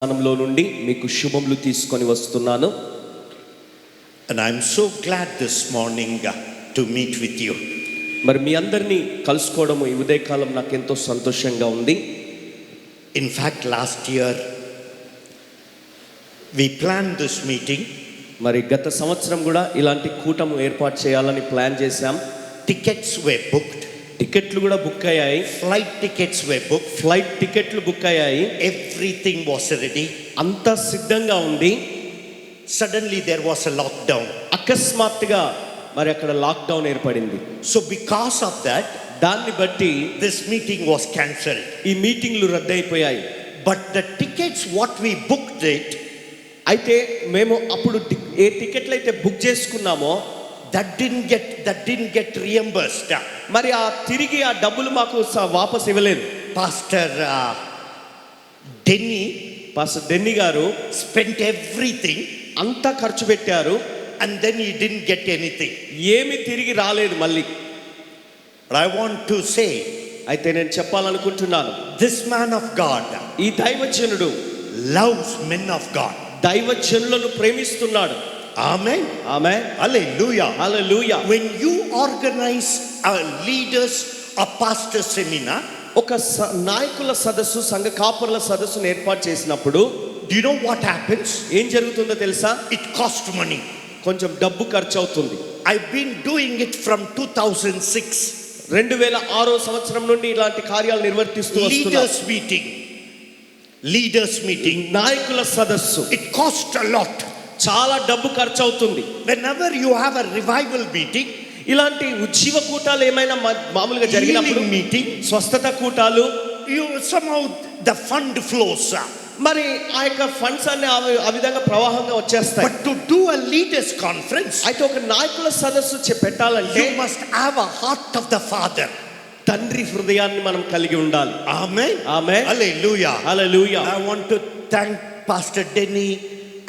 స్థానంలో నుండి మీకు శుభములు తీసుకొని వస్తున్నాను. And I'm so glad this morning to meet with you. మరి మీ అందరినీ కలుసుకోవడం ఈ ఉదయకాలం నాకు ఎంతో సంతోషంగా ఉంది. In fact, last year we planned this meeting. మరి గత సంవత్సరం కూడా ఇలాంటి కూటము ఏర్పాటు చేయాలని ప్లాన్ చేశాం. Tickets were booked. టికెట్లు కూడా బుక్ అయ్యాయి. Flight tickets were booked. Flight టికెట్లు బుక్ అయ్యాయి. Everything was ready. అంతా సిద్ధంగా ఉంది. Suddenly there was a lockdown. అకస్మాత్తుగా మరి అక్కడ లాక్డౌన్ ఏర్పడింది. So because of that, దాన్ని బట్టి this meeting was cancelled. ఈ మీటింగ్లు రద్దయిపోయాయి. But the tickets what we booked it, అయితే మేము అప్పుడు ఏ టికెట్లు అయితే బుక్ చేసుకున్నామో that didn't get reimbursed. మరి ఆ తిరిగి ఆ డబ్బులు మాకు వాపస్ ఇవ్వలేదు. Pastor Denny గారు spent everything అంతా ఖర్చు పెట్టారు. and then he didn't get anything. ఏమి తిరిగి రాలేదు మళ్ళీ. But I want to say, అయితే నేను చెప్పాలనుకుంటున్నాను, this man of God ఈ దైవజనుడు loves men of God. దైవజనులను ప్రేమిస్తున్నాడు. Amen. Amen. Hallelujah. Hallelujah. When you organize a leaders a pastor seminar, ఒక నాయకుల సదస్సు, సంఘ కాపరుల సదస్సును ఏర్పాటు చేసినప్పుడు do you know what happens? ఏం జరుగుతుందో తెలుసా? It costs money. కొంచెం డబ్బు ఖర్చు అవుతుంది. I've been doing it from 2006. 2006 సంవత్సరం నుండి ఇలాంటి కార్యాలు నిర్వర్తిస్తూ వస్తున్నాను. Leaders meeting, నాయకుల సదస్సు, it costs a lot. చాలా డబ్బు ఖర్చు అవుతుంది. Whenever you have a revival meeting, ఇలాంటి ఉజ్జీవ కూటాలు ఏమైనా మామూలుగా జరిగినప్పుడు, మీటింగ్, స్వస్థత కూటాలు, you somehow the fund flows. మరి ఆ యొక్క ఫండ్స్ అన్ని ఆ విధంగా ప్రవాహంగా వచ్చేస్తాయి. But to do a leaders conference, అయితే ఒక నాయకుల సదస్సు పెట్టాలంటే you must have a heart of the Father. తండ్రి హృదయాన్ని మనం కలిగి ఉండాలి. Amen. Amen. Hallelujah. Hallelujah. I want to thank Pastor Denny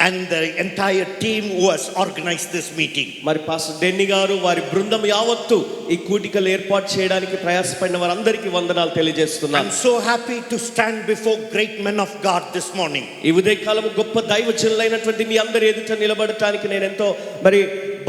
and the entire team who has organized this meeting. మరి పాస్టర్ డెన్నీ గారు, వారి బృందం యావత్తు ఈ కూడికలు ఏర్పాటు చేయడానికి ప్రయాసపడిన వారందరికీ వందనాలు తెలియజేస్తున్నాను. I'm so happy to stand before great men of God this morning. ఈ ఉదయకాలం గొప్ప దైవజనులైనటువంటి మీ అందరి ఎదుట నిలబడటానికి నేను ఎంతో మరి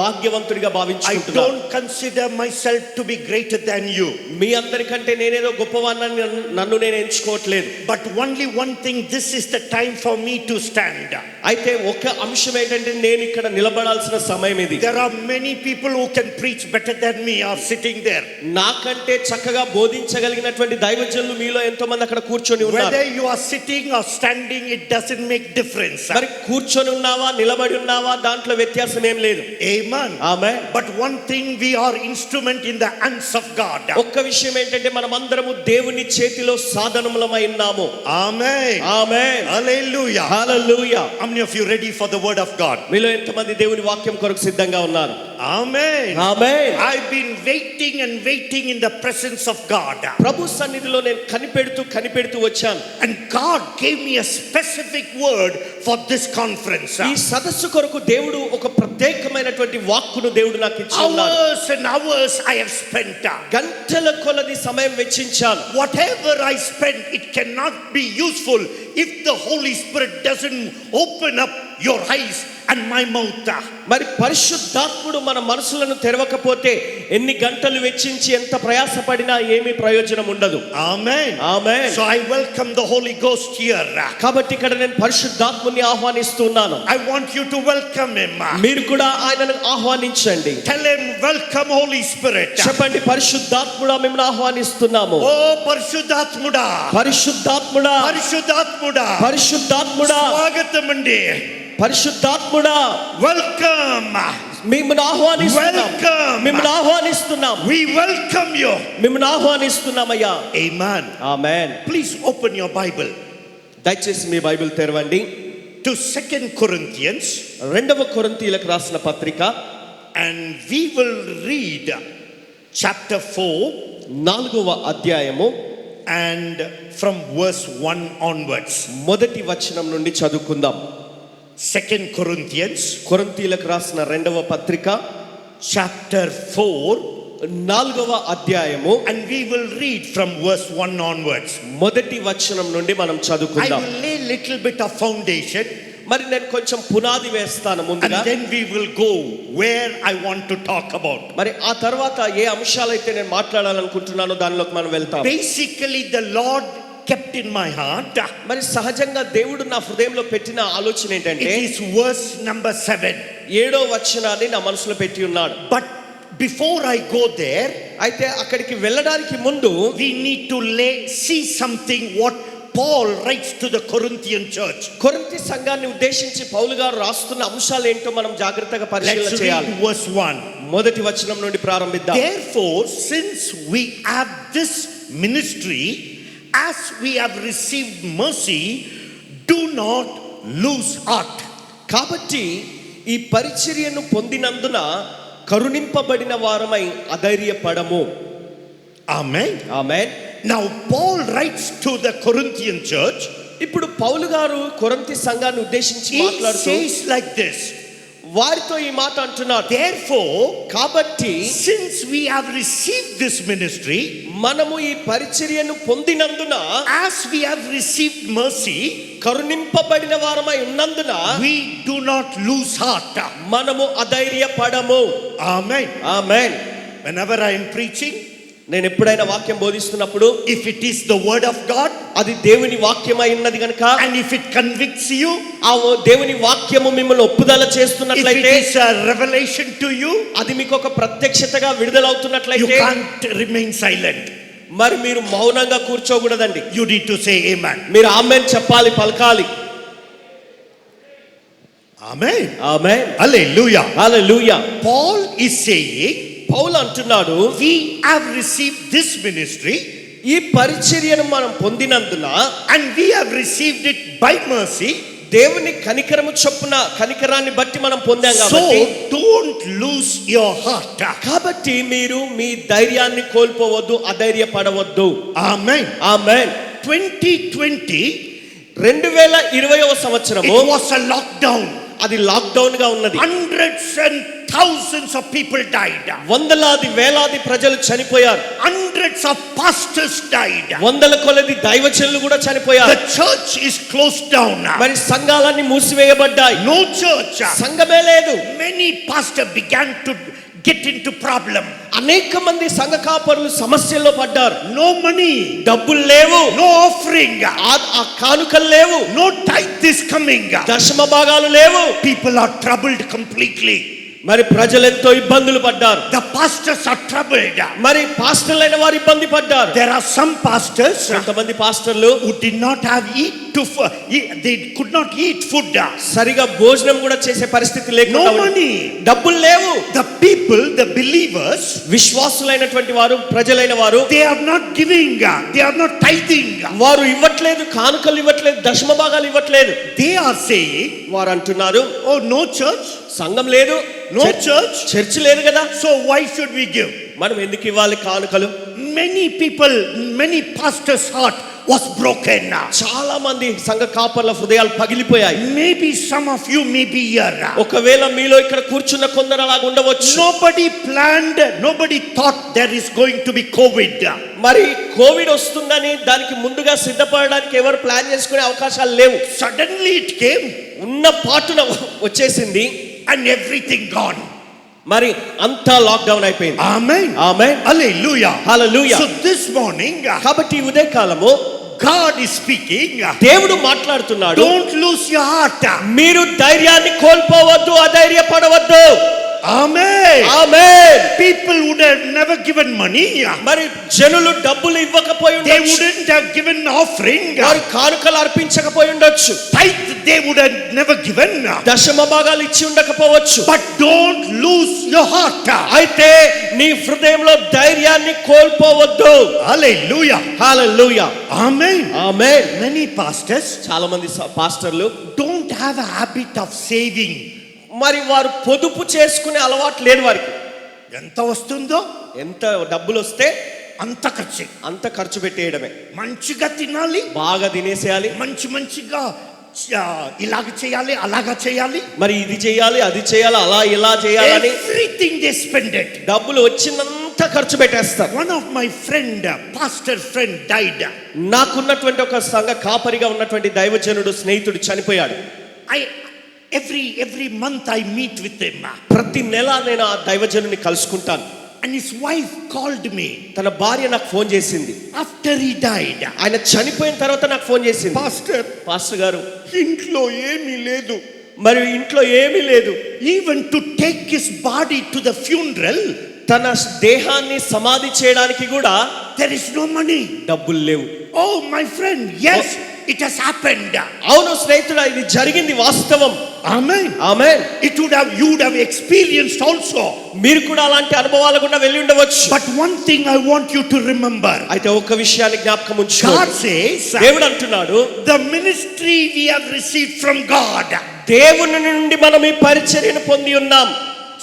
భాగ్యవంతుడిగా I భావించుకుంటున్నాను. don't consider myself to be greater than you. మీ అందరికంటే నేనేదో గొప్పవాడిని నన్ను నేను ఎంచుకోవట్లేదు. But only one thing, this is the time for me to stand. అయితే ఒక అంశం ఏంటంటే నేను ఇక్కడ నిలబడాల్సిన సమయం ఇది. There are many people who can preach better than me are sitting there. నాకంటే చక్కగా బోధించగలిగినటువంటి దైవజనులు మీలో ఎంతో మంది అక్కడ కూర్చొని ఉన్నారు. Whether you are sitting or standing, it doesn't make difference. మరి కూర్చొని ఉన్నావా నిలబడి ఉన్నావా దాంట్లో వ్యత్యాసం ఏం లేదు. Amen. Amen. But one thing, we are instrument in the hands of God. ఒక్క విషయం ఏంటంటే మనం అందరము దేవుని చేతిలో సాధనములమై ఉన్నాము. Amen. Amen. Hallelujah. Hallelujah. How many of you ready for the word of God? మీలో ఎంతమంది దేవుని వాక్యం కొరకు సిద్ధంగా ఉన్నారు? Amen. Amen. I've been waiting and waiting in the presence of God. ప్రభు సన్నిధిలో నేను కనిపెడుతూ వచ్చాను. And God gave me a specific word for this conference. ఈ సదస్సు కొరకు దేవుడు ఒక ప్రత్యేకమైనటువంటి వాక్కును దేవుడు నాకు ఇచ్చి ఉన్నాడు. Hours and hours I have spent. గంటల కొలది సమయం వెచ్చించాను. Whatever I spend, it cannot be useful if the Holy Spirit doesn't open up your eyes and my mouth. మరి పరిశుద్ధాత్ముడు మన మనసులను తెరవకపోతే ఎన్ని గంటలు వెచ్చించి ఎంత ప్రయాసపడినా ఏమీ ప్రయోజనం ఉండదు. Amen. Amen. So I welcome the Holy Ghost here. కాబట్టి ఇక్కడ నేను పరిశుద్ధాత్ముని ఆహ్వానిస్తున్నాను. I want you to welcome him. మీరు కూడా ఆయనను ఆహ్వానించండి. Tell him, welcome Holy Spirit. చెప్పండి, పరిశుద్ధాత్ముడా మిమ్మల్ని ఆహ్వానిస్తున్నాము. Oh పరిశుద్ధాత్ముడా, పరిశుద్ధాత్ముడా, పరిశుద్ధాత్ముడా, పరిశుద్ధాత్ముడా, స్వాగతమండి. పరిశుద్ధాత్ముడా, వెల్కమ్. మిమ్మల్ని ఆహ్వానిస్తున్నాం. Welcome. మిమ్మల్ని ఆహ్వానిస్తున్నాం. We welcome you. మిమ్మల్ని ఆహ్వానిస్తున్నామయ్యా. Amen. Amen. Please open your Bible దయచేసి మీ బైబిల్ తెరవండి. to 2 Corinthians, 2 కొరింథీయులకు రాసిన పత్రిక, and we will read chapter 4 4వ అధ్యాయము and from verse 1 onwards. మొదటి వచనం నుండి చదువుకుందాం. 2 Corinthians కొరింథీయులకు రాసిన 2వ పత్రిక chapter 4 4వ అధ్యాయము and we will read from verse 1 onwards. మొదటి వచనం నుండి మనం I చదువుకుందాం. will lay little bit of foundation మరి నేను కొంచెం పునాది వేస్తాను and ముందుగా. then we will go where I want to talk about. మరి ఆ తర్వాత ఏ అంశాలైతే నేను మాట్లాడాలనుకుంటున్నానో దానిలోకి మనం వెళ్తాం. Basically, the Lord kept in my heart. మరి సహజంగా దేవుడు నా హృదయంలో పెట్టిన ఆలోచన ఏంటంటే It is verse number 7. 7వ వచనాన్ని నా మనసులో పెట్టి ఉన్నాడు. But before I go there, అయితే అక్కడికి వెళ్ళడానికి ముందు we need to see something what Paul writes to the Corinthian church. కొరింథీ సంఘాన్ని ఉద్దేశించి పౌలు గారు రాస్తున్న అంశాలు ఏంటో మనం జాగ్రత్తగా పరిశీలన Let's చేయాలి. read verse 1. మొదటి వచనం నుండి ప్రారంభిద్దాం. Therefore, since we have this ministry, as we have received mercy, do not lose heart. కాబట్టి ఈ పరిచర్యను పొందినందున కరుణింపబడిన వారమై అధైర్యపడము. Amen. Amen. Now, Paul writes to the Corinthian church. ఇప్పుడు పౌలు గారు కొరింథీ సంఘాన్ని ఉద్దేశించి He మాట్లాడుతూ says like this. వారితో ఈ మాట అంటున్నారు. Therefore, కాబట్టి since we have received this ministry, మనము ఈ పరిచర్యను పొందినందున as we have received mercy, కరుణింపబడిన వారమై ఉన్నందున we do not lose heart. మనము అధైర్యపడము. Amen. Amen. Whenever I am preaching, నేను ఎప్పుడైనా వాక్యం బోధిస్తున్నప్పుడు if it is the word of God అది దేవుని వాక్యమై ఉన్నది గనుక, and if it convicts you, ఆ దేవుని వాక్యము మిమ్మల్ని ఒప్పుదల if it చేస్తున్నట్లయితే, is a revelation to you, అది మీకు ఒక ప్రత్యక్షతగా విడుదలవుతున్నట్లయితే you can't remain silent. మరి మీరు మౌనంగా కూర్చోకూడదండి. You need to say amen. మీరు ఆమేన్ చెప్పాలి, పలకాలి. Amen. Amen. Hallelujah. Hallelujah. Paul is saying, పౌలు అంటున్నాడు, we have received this ministry ఈ పరిచర్యను మనం పొందినందున and we have received it by mercy. దేవుని కనికరము చొప్పున కనికరాన్ని బట్టి మనం పొందాం So కాబట్టి, don't lose your heart. కాబట్టి మీరు మీ ధైర్యాన్ని కోల్పోవద్దు, అధైర్యపడవద్దు. Amen. ఆమేన్. 2020, 2020వ సంవత్సరము it was a lockdown. అది లాక్డౌన్ గా ఉన్నది. Hundreds and thousands of people died. వందలాది వేలాది ప్రజలు చనిపోయారు. Hundreds of pastors died. వందల కొలది దైవజనులు కూడా చనిపోయారు. The church is closed down. మరి సంఘాలన్నీ మూసివేయబడ్డాయి. No church. సంఘమే లేదు. Many pastors began to get into problem. అనేక మంది సంఘ కాపరులు సమస్యల్లో పడ్డారు. No money. డబ్బులు లేవు. No offering. ఆ కానుకలు లేవు. No tithe is coming. దశమ భాగాలు లేవు. People are troubled completely. మరి ప్రజలు ఎంతో ఇబ్బందులు పడ్డారు. The pastors are troubled. మరి పాస్టర్లైన వారు ఇబ్బంది పడ్డారు. There are some pastors కొంతమంది పాస్టర్లు who did not have they could not eat food. సరిగా భోజనం కూడా చేసే పరిస్థితి No లేకుండా money. డబ్బులు లేవు. The people, the believers, విశ్వాసులైనటువంటి వారు, ప్రజలైన వారు, they are not giving. They are not tithing. వారు ఇవ్వట్లేదు, కానుకలు ఇవ్వట్లేదు, దశమ భాగాలు ఇవ్వట్లేదు. They are saying, వారు అంటున్నారు, oh, no church, సంఘం లేదు, no church, చర్చ్ లేదు కదా, so why should we give? మనం ఎందుకు ఇవ్వాలి కానుకలు? Many people, many pastors' heart was broken. చాలా మంది సంఘ కాపర్ల హృదయాలు పగిలిపోయాయి. Maybe some of you may be here. ఒకవేళ మీలో ఇక్కడ కూర్చున్న కొందరు అలాగ ఉండవచ్చు. Nobody planned, nobody thought there is going to be COVID. మరి కోవిడ్ వస్తుందని దానికి ముందుగా సిద్ధపడడానికి ఎవరు ప్లాన్ చేసుకునే అవకాశాలు లేవు. Suddenly it came ఉన్న పాటున వచ్చేసింది and everything gone. మరి అంతా లాక్డౌన్ అయిపోయింది. Amen. Amen. Hallelujah. Hallelujah. So this morning, కాబట్టి ఈ ఉదయ కాలము God is speaking. దేవుడు మాట్లాడుతున్నాడు. Don't lose your heart. మీరు ధైర్యాన్ని కోల్పోవద్దు, అధైర్యపడవద్దు. Amen. Amen. People would have never given money. మరి జనులు డబ్బులు ఇవ్వకపోయి They ఉండొచ్చు. wouldn't have given offering. వారు కానుకలు అర్పించకపోయి ఉండొచ్చు. Tithe they would have never given. దశమ భాగాలు ఇచ్చి ఉండకపోవచ్చు. But don't lose your heart. అయితే నీ హృదయంలో ధైర్యాన్ని కోల్పోవద్దు. Hallelujah. హల్లెలూయా. Amen. ఆమేన్. Many pastors చాలా మంది పాస్టర్లు don't have a habit of saving. మరి వారు పొదుపు చేసుకునే అలవాటు లేదు వారికి. ఎంత వస్తుందో ఎంత డబ్బులు వస్తే అంత ఖర్చు, అంత ఖర్చు పెట్టేయడమే. మంచిగా తినాలి, బాగా తినేసేయాలి, మంచిగా ఇలాగ చేయాలి అలాగా చేయాలి. మరి ఇది చేయాలి అది చేయాలి అలా ఇలా చేయాలని ఎవ్రీథింగ్ దే స్పెండ్ ఇట్. డబ్బులు వచ్చినంత ఖర్చు పెట్టేస్తారు. One of my friend pastor friend died. నాకున్నటువంటి ఒక సంఘ కాపరిగా ఉన్నటువంటి దైవజనుడు స్నేహితుడు చనిపోయాడు. Every month I meet with him. ప్రతి నెల నేను ఆ దైవజనుని కలుసుకుంటాను. And his wife called me. తన భార్య నాకు ఫోన్ చేసింది. After he died. ఆయన చనిపోయిన తర్వాత నాకు ఫోన్ చేసింది. పాస్టర్ గారు, ఇంట్లో ఏమీ లేదు. మరి ఇంట్లో ఏమీ లేదు. Even to take his body to the funeral, తన దేహాన్ని సమాధి చేయడానికి కూడా there is no money. డబ్బులు లేవు. Oh my friend, yes, it has happened. అవును స్నేహితుడా, ఇది జరిగింది, వాస్తవం. Amen. Amen. You would have experienced also. మీరు కూడా అలాంటి అనుభవాలు గుండా వెళ్ళి ఉండవచ్చు. But one thing I want you to remember. అయితే ఒక్క విషయాన్ని జ్ఞాపకం ఉంచుకో. God says, దేవుడు అంటున్నాడు, the ministry we have received from God. దేవుని నుండి మనం ఈ పరిచర్యను పొంది ఉన్నాం.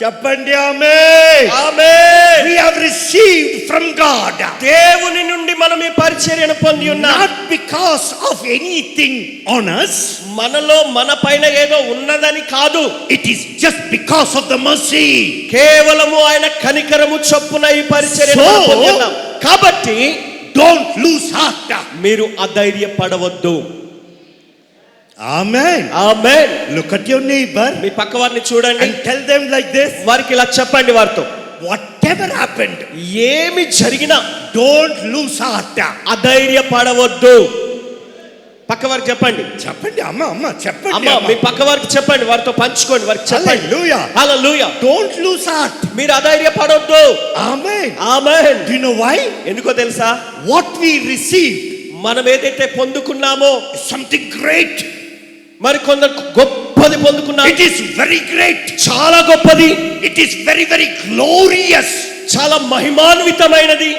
చెప్పండి ఆమేన్. ఆమేన్. We have received from God. దేవుని నుండి మనం ఈ పరిచర్యను పొంది ఉన్నాం. Not because of anything on us. మనలో మన పైన ఏదో ఉన్నదని కాదు. It is just because of the mercy. కేవలము ఆయన కనికరము చొప్పున ఈ పరిచర్యను మనం పొంది ఉన్నాం. కాబట్టి don't lose heart. మీరు అధైర్యపడవద్దు. Amen. Amen. Look at your neighbor. మీ పక్క వారిని చూడండి. And tell them like this. వారికి ఇలా చెప్పండి, వారితో whatever happened, ఏమి జరిగినా don't lose heart. అధైర్యపడవద్దు. పక్క వారికి చెప్పండి. చెప్పండి అమ్మ చెప్పండి. అమ్మ మీ పక్క వారికి చెప్పండి, వారితో పంచుకోండి, వారికి చెప్పండి. Hallelujah. Hallelujah. Don't lose heart. మీరు అధైర్యపడవద్దు. Amen. Amen. Do you know why? ఎందుకో తెలుసా? What we received, మనం ఏదైతే పొందుకున్నామో is something great. మరి కొందరు గొప్పది పొందుకున్నారు. It is very great. చాలా గొప్పది. It is very very glorious. చాలా మహిమాన్వితమైనది.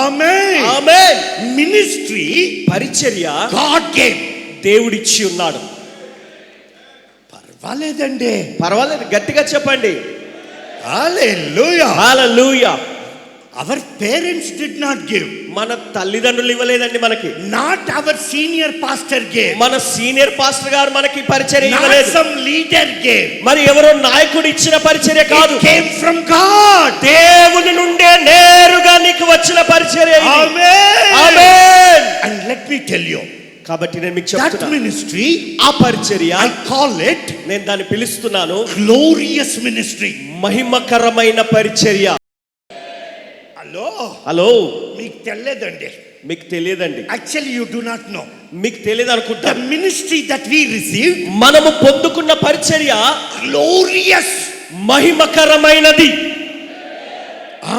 Amen. ఆమేన్. Ministry, పరిచర్య God gave. దేవుడిచ్చి ఉన్నాడు. పర్వాలేదండి. పర్వాలేదు, గట్టిగా చెప్పండి. Hallelujah. Hallelujah. Our parents did not give. మన తల్లిదండ్రులు ఇవ్వలేదండి మనకి. Not our senior pastor gave. మన సీనియర్ పాస్టర్ గారు మనకి పరిచర్య Not ఇవ్వలేదు. some leader gave. మరి ఎవరో నాయకుడు ఇచ్చిన పరిచర్య కాదు. It came from God. దేవుని నుండే నేరుగా నీకు వచ్చిన పరిచర్య ఇది. Amen. Amen. And let me tell you, కాబట్టి నేను మీకు that చెప్తున్నా, ministry, ఆ పరిచర్య I call it నేను దాన్ని పిలుస్తున్నాను glorious ministry. మహిమకరమైన పరిచర్య. హలో, మీకు తెలియదండి. మీకు తెలియదండి. Actually you do not know. మీకు తెలియదు అనుకుంటా. The ministry that we received, మనము పొందుకున్న పరిచర్య glorious. మహిమకరమైనది.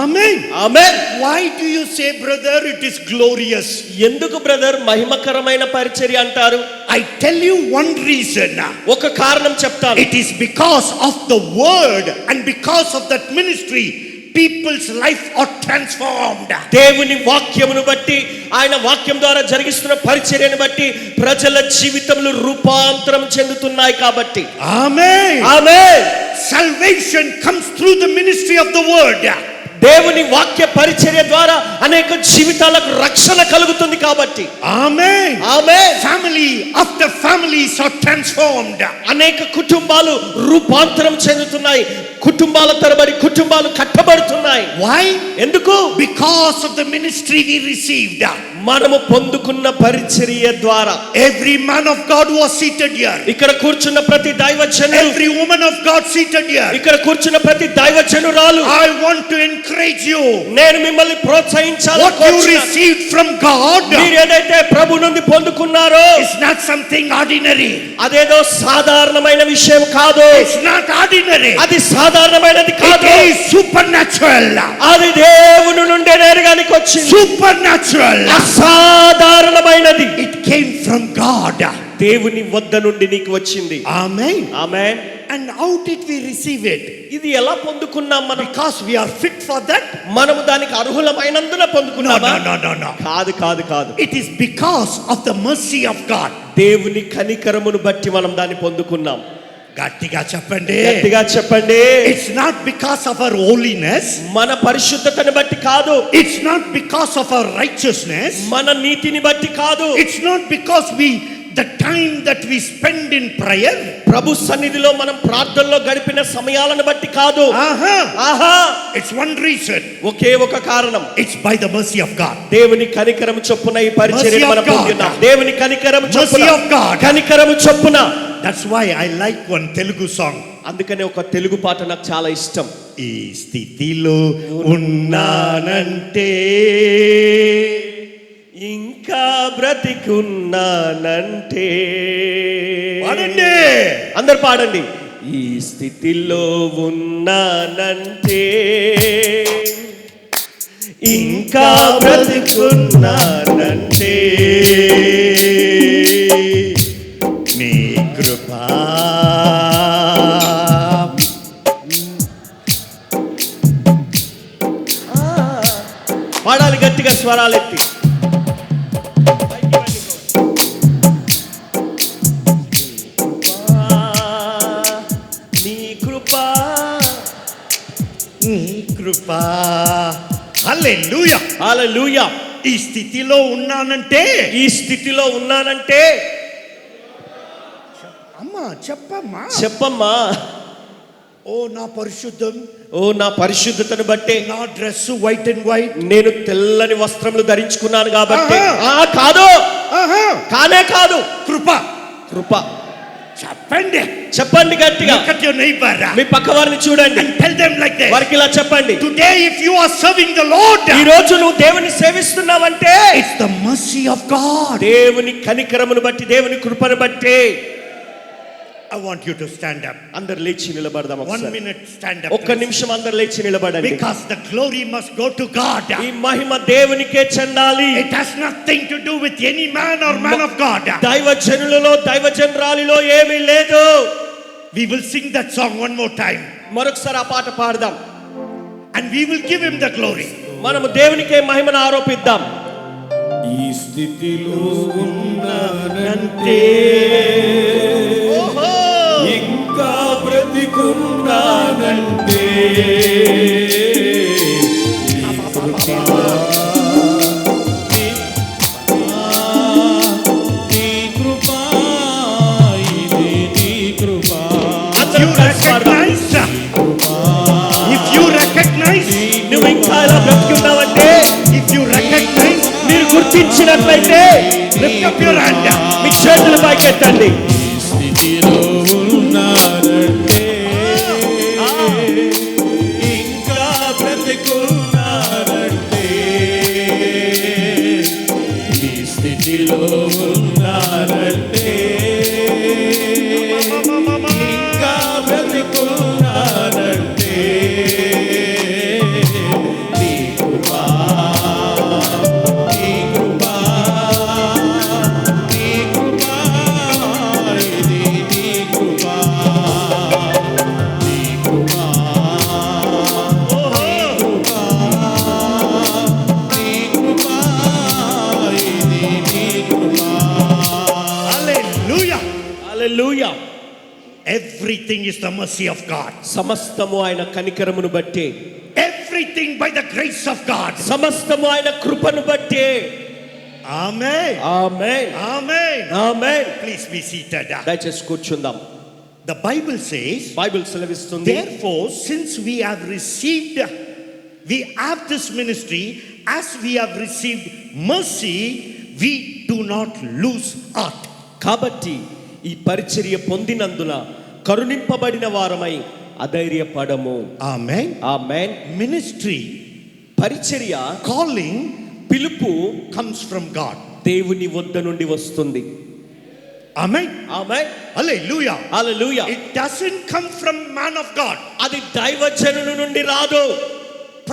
Amen. Amen. Why do you say, brother, it is glorious? ఎందుకు బ్రదర్ మహిమకరమైన పరిచర్య అంటారు? I tell you one reason. ఒక కారణం చెప్తాను. It is because of the word, and because of that ministry people's life are transformed. దేవుని వాక్యమును బట్టి, ఆయన వాక్యం ద్వారా జరిగిస్తున్న పరిచర్యను బట్టి ప్రజల జీవితములు రూపాంతరం చెందుతున్నాయి కాబట్టి. Amen. Amen. Salvation comes through the ministry of the word. దేవుని వాక్య పరిచర్య ద్వారా అనేక జీవితాలకు రక్షణ కలుగుతుంది కాబట్టి. Amen. Amen. Family after families are transformed. అనేక కుటుంబాలు రూపాంతరం చెందుతున్నాయి. కుటుంబాల తరబడి కుటుంబాలు కట్టబడుతున్నాయి. Why? ఎందుకు? Because of the ministry we received. మనము పొందుకున్న పరిచర్య ద్వారా. Every man of God was seated here. ఇక్కడ కూర్చున్న ప్రతి దైవజనుడు, Every woman of God seated here. ఇక్కడ కూర్చున్న ప్రతి దైవజనురాలు, I want to encourage you. నేను మిమ్మల్ని ప్రోత్సహించాలని What you కోరుచున్నాను. received from God మీరు ఏదైతే ప్రభు నుండి పొందుకున్నారో is not something ordinary. అదేదో సాధారణమైన విషయం కాదు. It's not ordinary. అది సాధారణమైనది It కాదు. is supernatural. అది దేవుని నుండి నేరుగా నీకు వచ్చింది. Supernatural. అసాధారణమైనది. It came from God. దేవుని వద్ద నుండి నీకు వచ్చింది. Amen. Amen. And how did we receive it? ఇది ఎలా పొందుకున్నాం మనం? Because we are fit for that? మనము దానికి అర్హులమైనందున No, పొందుకున్నామా? no. కాదు కాదు కాదు. It is because of the mercy of God. దేవుని కనికరమును బట్టి మనం దాన్ని పొందుకున్నాం. గట్టిగా చెప్పండి. గట్టిగా చెప్పండి. It's not because of our holiness. మన పరిశుద్ధతను బట్టి కాదు. It's not because of our righteousness. మన నీతిని బట్టి కాదు. It's not because we the time that we spend in prayer. ప్రభు సన్నిధిలో మనం ప్రార్థనలో గడిపిన సమయాలను బట్టి కాదు. ఆహా. It's one reason. ఒకే ఒక కారణం. It's by the mercy of God. దేవుని కనికరము చొప్పున ఈ పరిచర్యను మనం పొందుతున్నాం. దేవుని కనికరము చొప్పున. Mercy of God. కనికరము చొప్పున. That's why I like one Telugu song. అందుకనే ఒక తెలుగు పాట నాకు చాలా ఇష్టం. ఈ స్థితిలో ఉన్నానంటే ఇంకా బ్రతికున్నానంటే. పాడండి అందరు పాడండి. ఈ స్థితిలో ఉన్నానంటే ఇంకా బ్రతికున్నానంటే నీ కృపా పాడాలి గట్టిగా స్వరాలెత్తి. నీ కృపా నీ కృపా. హల్లెలూయా హల్లెలూయా. ఈ స్థితిలో ఉన్నానంటే ఈ స్థితిలో ఉన్నానంటే అమ్మా చెప్పమ్మా చెప్పమ్మా. ఓ నా పరిశుద్ధం, ఓ నా పరిశుద్ధతను బట్టే, నా డ్రెస్ వైట్ అండ్ వైట్, నేను తెల్లని వస్త్రములు ధరించుకున్నాను కాబట్టి. కాదు, కానే కాదు. కృప. కృప. చెప్పండి చెప్పండి గట్టిగా. Look at your neighbor. మీ పక్క వారిని చూడండి. And tell them like this. వారికి ఇలా చెప్పండి. Today if you are serving the Lord, ఈ రోజు నువ్వు దేవుని సేవిస్తున్నావంటే it's the mercy of God. దేవుని కనికరమును బట్టి, దేవుని కృపను బట్టి. I want you to stand up. అందరు లేచి నిలబడదాం. 1 minute stand up. ఒక్క నిమిషం అందరు లేచి నిలబడండి. Because the glory must go to God. ఈ మహిమ దేవునికే చెందాలి. It has nothing to do with any man or man of God. దైవజనులలో దైవజనరాలిలో ఏమీ లేదు. We will sing that song one more time. మరొకసారి ఆ పాట పాడదాం. And we will give him the glory. మనము దేవునికే మహిమను ఆరోపిద్దాం. ఈ స్థితిలో ఉన్నానంటే ఇంకా బ్రతికున్నానంటే నీ కృపా, ఇది నీ కృపా. If you recognize, నువ్వు ఇంకా ఇలా బ్రతికున్నావంటే, if you recognize, మీరు గుర్తించినట్లయితే lift up your hand. మీ చేతులు పైకెత్తండి. స్థితిలో ఉన్నానంటే ఇంకా బ్రతికున్నానంటే ఈ స్థితిలో ఉన్నానంటే ఇంకా బ్రతికున్నానంటే నీ కృపా, నీ కృపా, నీ కృపా, ఇది నీ కృపా, నీ కృపా, నీ కృపా, ఇది నీ కృపా. Hallelujah. Hallelujah. Everything is the mercy of God. సమస్తము ఆయన కనికరమును బట్టే. Everything by the grace of God. సమస్తము ఆయన కృపను బట్టే. Amen. Amen. Amen. Amen. Please be seated. దయచేసి కూర్చుందాం. The Bible says, బైబిల్ సెలవిస్తుంది, therefore, since we have this ministry, as we have received mercy, we do not lose heart. కాబట్టి ఈ పరిచర్య పొందినందున కరుణింపబడిన వారమై అధైర్యపడము. Amen. ఆమేన్. Ministry, పరిచర్య, calling పిలుపు comes from God. దేవుని వద్ద నుండి వస్తుంది. Amen. Amen. Hallelujah. Hallelujah. It doesn't come from man of God. అది దైవజనుల నుండి రాదు.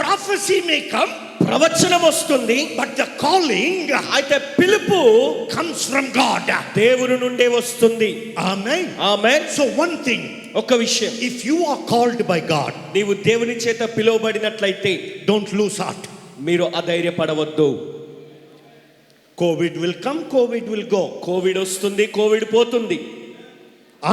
Prophecy may come, ప్రవచనం వస్తుంది, but the calling అయితే పిలుపు comes from God. దేవుని నుండే వస్తుంది. Amen. ఆమేన్. So one thing, ఒక విషయం, if you are called by God, నీవు దేవుని చేత పిలువబడినట్లయితే don't lose heart. మీరు అధైర్యపడవద్దు. COVID will come, COVID will go. Covid వస్తుంది, కోవిడ్ పోతుంది.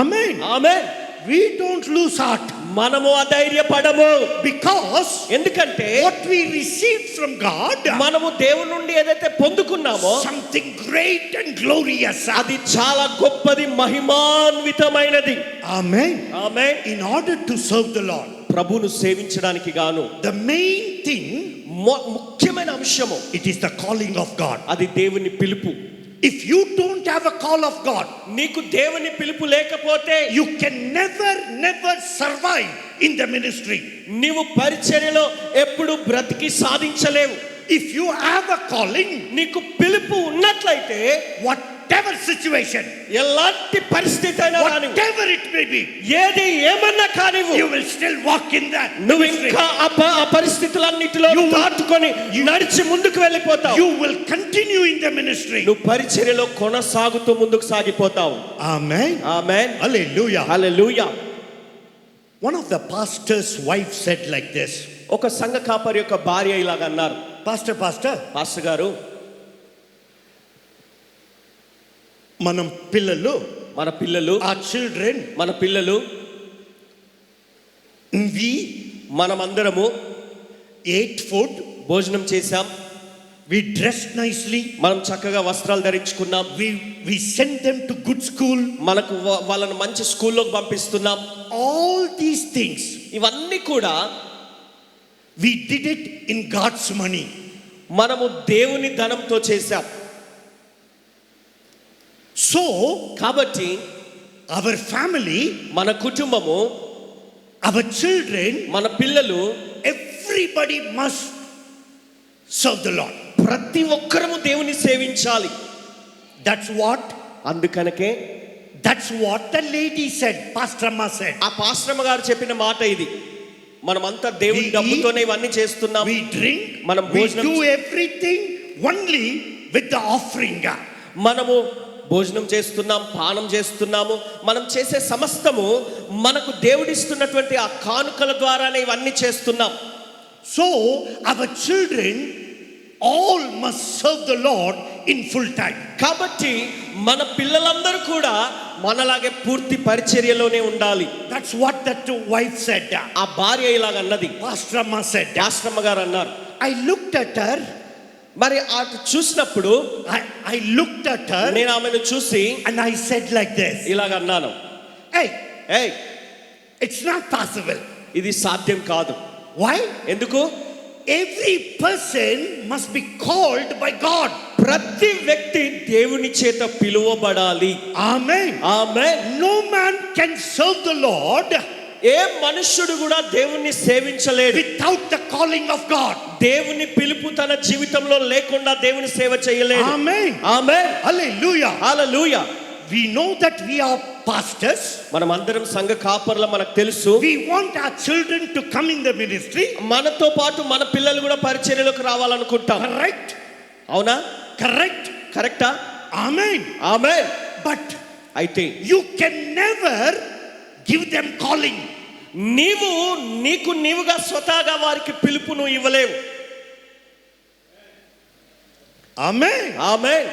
Amen. Amen. We don't lose heart. మనము అధైర్యపడము. because ఎందుకంటే what we received from God, మనము దేవుని నుండి ఏదైతే పొందుకున్నామో something great and glorious. అది చాలా గొప్పది, మహిమాన్వితమైనది. Amen. Amen. In order to serve the Lord, ప్రభువును సేవించడానికి గాను the main thing, ముఖ్యమైన అంశము it is the calling of God. అది దేవుని పిలుపు. If you don't have a call of God, నీకు దేవుని పిలుపు లేకపోతే you can never survive in the ministry. నీవు పరిచర్యలో ఎప్పుడు బ్రతికి సాధించలేవు. If you have a calling, నీకు పిలుపు ఉన్నట్లయితే whatever situation, ఎలాంటి పరిస్థితి అయినా రానివ్వు, whatever it may be, ఏది ఏమన్నా కానివ్వు, you will still walk in that నువ్వు ministry. ఇంకా ఆ పరిస్థితులన్నిటిలో దాటుకొని నడిచి ముందుకు వెళ్ళిపోతావు. You will continue in the ministry. నువ్వు పరిచర్యలో కొనసాగుతూ ముందుకు సాగిపోతావు. Amen. Amen. Hallelujah. Hallelujah. One of the pastor's wife said like this. ఒక సంఘ కాపరి యొక్క భార్య ఇలాగ అన్నారు, Pastor, పాస్టర్ గారు, మనం పిల్లలు, మన పిల్లలు, our children, మన పిల్లలు, we మనమందరము ate food, భోజనం చేశాం, we dressed nicely, మనం చక్కగా వస్త్రాలు ధరించుకున్నాం, we sent them to good school. మనకు వాళ్ళని మంచి స్కూల్లోకి పంపిస్తున్నాం. All these things, ఇవన్నీ కూడా we did it in God's money. మనము దేవుని ధనంతో చేశాం. So, కాబట్టి our family, మన కుటుంబము, our children, మన పిల్లలు, everybody must serve the Lord. ప్రతి ఒక్కరము దేవుని సేవించాలి. That's what the lady said, Pastor Amma said. ఆ పాస్టరమ్మ గారు చెప్పిన మాట ఇది. మనమంతా దేవుని We డబ్బుతోనే ఇవన్నీ చేస్తున్నాం. We drink, మనం we భోజనం do everything only with the offering. మనము భోజనం చేస్తున్నాం, పానం చేస్తున్నాము, మనం చేసే సమస్తము మనకు దేవుడిస్తున్నటువంటి ఆ కానుకల ద్వారానే ఇవన్నీ చేస్తున్నాం. So our children all must serve the Lord in full time. కాబట్టి మన పిల్లలందరూ కూడా మనలాగే పూర్తి పరిచర్యలోనే ఉండాలి. That's what that wife said. ఆ భార్య ఇలాగ అన్నది, Pastor Amma said. పాస్టరమ్మ గారు అన్నారు. I looked at her. మరి అటు చూసినప్పుడు I looked at her నేను ఆమెను చూసి and I said like this. ఇలాగ అన్నాను, Hey, ఏయ్, it's not possible. ఇది సాధ్యం కాదు. Why? ఎందుకు? Every person must be called by God. ప్రతి వ్యక్తి దేవుని చేత పిలువబడాలి. Amen. Amen. No man can serve the Lord ఏ మనుష్యుడు కూడా దేవుణ్ణి సేవించలేడు without the calling of God. దేవుని పిలుపు తన జీవితంలో లేకుండా దేవుని సేవ చేయలేడు. Amen. Amen. Hallelujah. Hallelujah. We know that we are pastors. మనం అందరం సంఘ కాపరులం, మనకు తెలుసు. We want our children to come in the ministry. మనతో పాటు మన పిల్లలు కూడా పరిచర్యలోకి రావాలనుకుంటాం. Correct? అవునా? Correct? కరెక్టా? Amen. ఆమేన్. But అయితే you can never give them calling. నీవుగా స్వతహాగా వారికి పిలుపును ఇవ్వలేవు. Amen. ఆమేన్.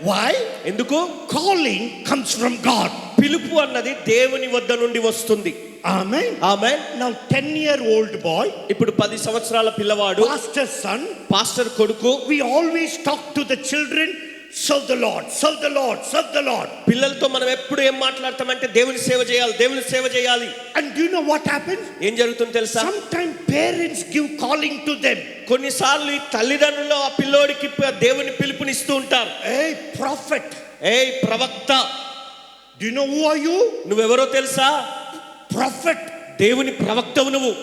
Why? ఎందుకు? Calling comes from God. పిలుపు అన్నది దేవుని వద్ద నుండి వస్తుంది. Amen. ఆమేన్. Now 10-year-old boy, ఇప్పుడు 10 సంవత్సరాల పిల్లవాడు, pastor's son, పాస్టర్ కొడుకు, we always talk to the children, serve the Lord, serve the Lord, serve the Lord. పిల్లలతో మనం ఎప్పుడు ఏం మాట్లాడతామంటే దేవుని సేవ చేయాలి, దేవుని సేవ చేయాలి. And do you know what happens? ఏం జరుగుతుందో తెలుసా? Sometimes parents give calling to them. కొన్నిసార్లు ఈ తల్లిదండ్రులు ఆ పిల్లోడికి దేవుని పిలుపునిస్తూ ఉంటారు. Hey, prophet. ఏయ్ ప్రవక్త, Do you know who are you? నువ్వెవరో తెలుసా? Prophet. దేవుని ప్రవక్తవు నువ్వు.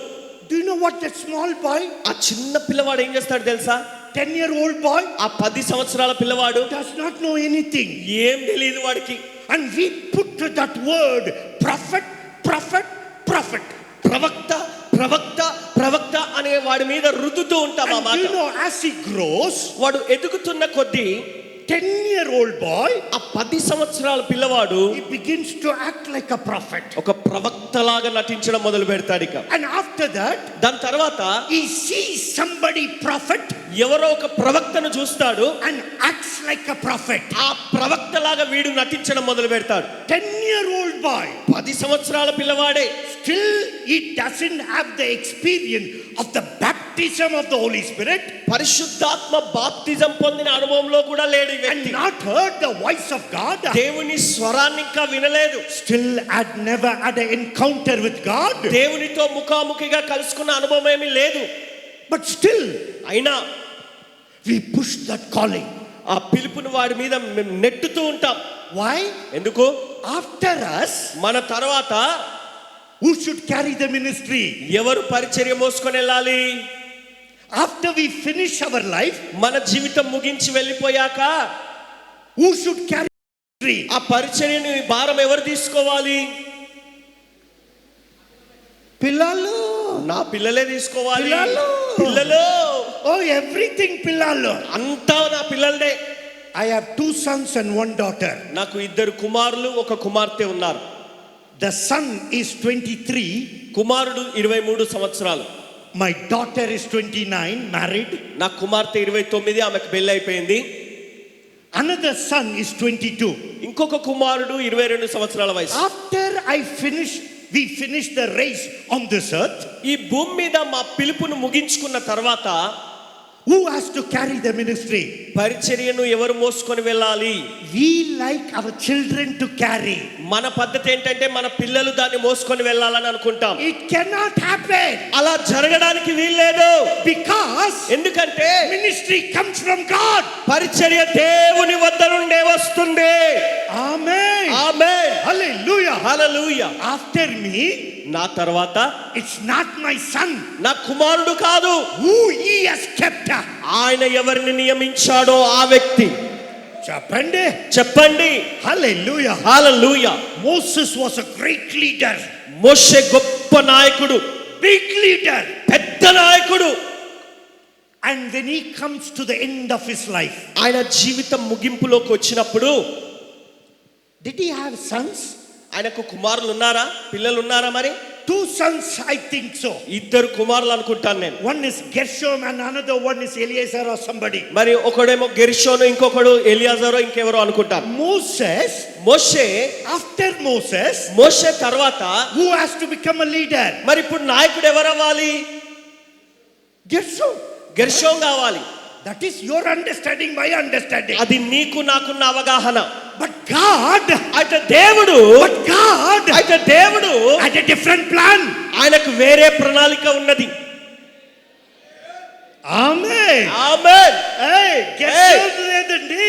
Do you know what that small boy, ఆ చిన్న పిల్లవాడు ఏం చేస్తాడు తెలుసా? 10-year-old boy, ఆ 10 సంవత్సరాల పిల్లవాడు does not know anything. ఏం తెలియదు వాడికి. And we put to that word prophet, prophet, prophet. ప్రవక్త, ప్రవక్త, ప్రవక్త అనే వాడి మీద రుద్దుతూ ఉంటాం ఆ And do మాట. you know, as he grows, వాడు ఎదుగుతున్న కొద్దీ 10-year-old boy, ఆ 10 సంవత్సరాల పిల్లవాడు he begins to act like a prophet. ఒక ప్రవక్తలాగా నటించడం మొదలు పెడతాడు. ఇక And after that, దాని తర్వాత he sees somebody prophet ఎవరో ఒక ప్రవక్తను చూస్తాడు, and acts like a prophet. ఆ ప్రవక్తలాగా వీడు నటించడం మొదలు పెడతాడు. 10-year-old boy, 10 సంవత్సరాల పిల్లవాడే, still he doesn't have the experience of the baptism of the Holy Spirit పరిశుద్ధాత్మ బాప్తిజం పొందిన అనుభవంలో కూడా లేడు ఈ and వ్యక్తి. not heard the voice of God. దేవుని స్వరాన్ని ఇంకా వినలేదు. Still had never had an encounter with God. దేవునితో ముఖాముఖిగా కలుసుకున్న అనుభవం ఏమీ లేదు. But still, అయినా we push that calling. ఆ పిలుపుని వాడి మీద మేము నెట్టుతూ ఉంటాం. Why? ఎందుకు? After us, మన తర్వాత who should carry the ministry? ఎవరు పరిచర్య మోసుకొని వెళ్ళాలి? After we finish our life, మన జీవితం ముగించి వెళ్ళిపోయాక who should carry the ministry? ఆ పరిచర్యని భారం ఎవరు తీసుకోవాలి? Pillalu. నా పిల్లలే తీసుకోవాలి. పిల్లలు. పిల్లలు Oh, everything pillalu. అంతా నా పిల్లలదే. I have 2 sons and 1 daughter. నాకు 2 కుమారులు, 1 కుమార్తె ఉన్నారు. The son is 23. కుమారుడు 23 సంవత్సరాలు. My daughter is 29, married. నా కుమార్తె 29, ఆమెకు పెళ్లి అయిపోయింది. Another son is 22. ఇంకొక కుమారుడు 22 సంవత్సరాల వయసు. After we finish the race on this earth, ఈ భూమి మీద మా పిలుపును ముగించుకున్న తర్వాత who has to carry the ministry? పరిచర్యను ఎవరు మోసుకొని వెళ్ళాలి? We like our children to carry. మన పద్ధతి ఏంటంటే మన పిల్లలు దాన్ని మోసుకొని వెళ్ళాలని అనుకుంటాం. It cannot happen అలా జరగడానికి వీల్లేదు. because ఎందుకంటే ministry comes from God. పరిచర్య దేవుని వద్ద నుండే వస్తుంది. Amen. ఆమేన్. Hallelujah. హల్లెలూయా. After me, నా తర్వాత it's not my son నా కుమారుడు కాదు, who he has kept. ఆయన ఎవరిని నియమించాడో ఆ వ్యక్తి. చెప్పండి. Hallelujah. Hallelujah. Moses was a great leader. మోషే గొప్ప నాయకుడు, Big leader. పెద్ద నాయకుడు. And when he comes to the end of his life, ఆయన జీవితం ముగింపులోకి వచ్చినప్పుడు did he have sons? ఆయనకు కుమారులు ఉన్నారా, పిల్లలు ఉన్నారా? మరి 2 sons, I think so. 2 కుమారులు అనుకుంటాను నేను. One is Gershom and another one is Eliezer or somebody. మరి ఒకడేమో గెర్షోను, ఇంకొకడు ఎలియాజరో ఇంకెవరో అనుకుంటాను. మోషే After Moses, మోషే తర్వాత who has to become a leader? మరి ఇప్పుడు నాయకుడు ఎవరు అవ్వాలి? Gershom. గెర్షోం కావాలి. That is your understanding, my understanding. అది నీకు నాకున్న అవగాహన. But God అయితే దేవుడు had a different plan. ఆయనకు వేరే ప్రణాళిక ఉన్నది. Amen. ఆమేన్. Gershom లేదండి.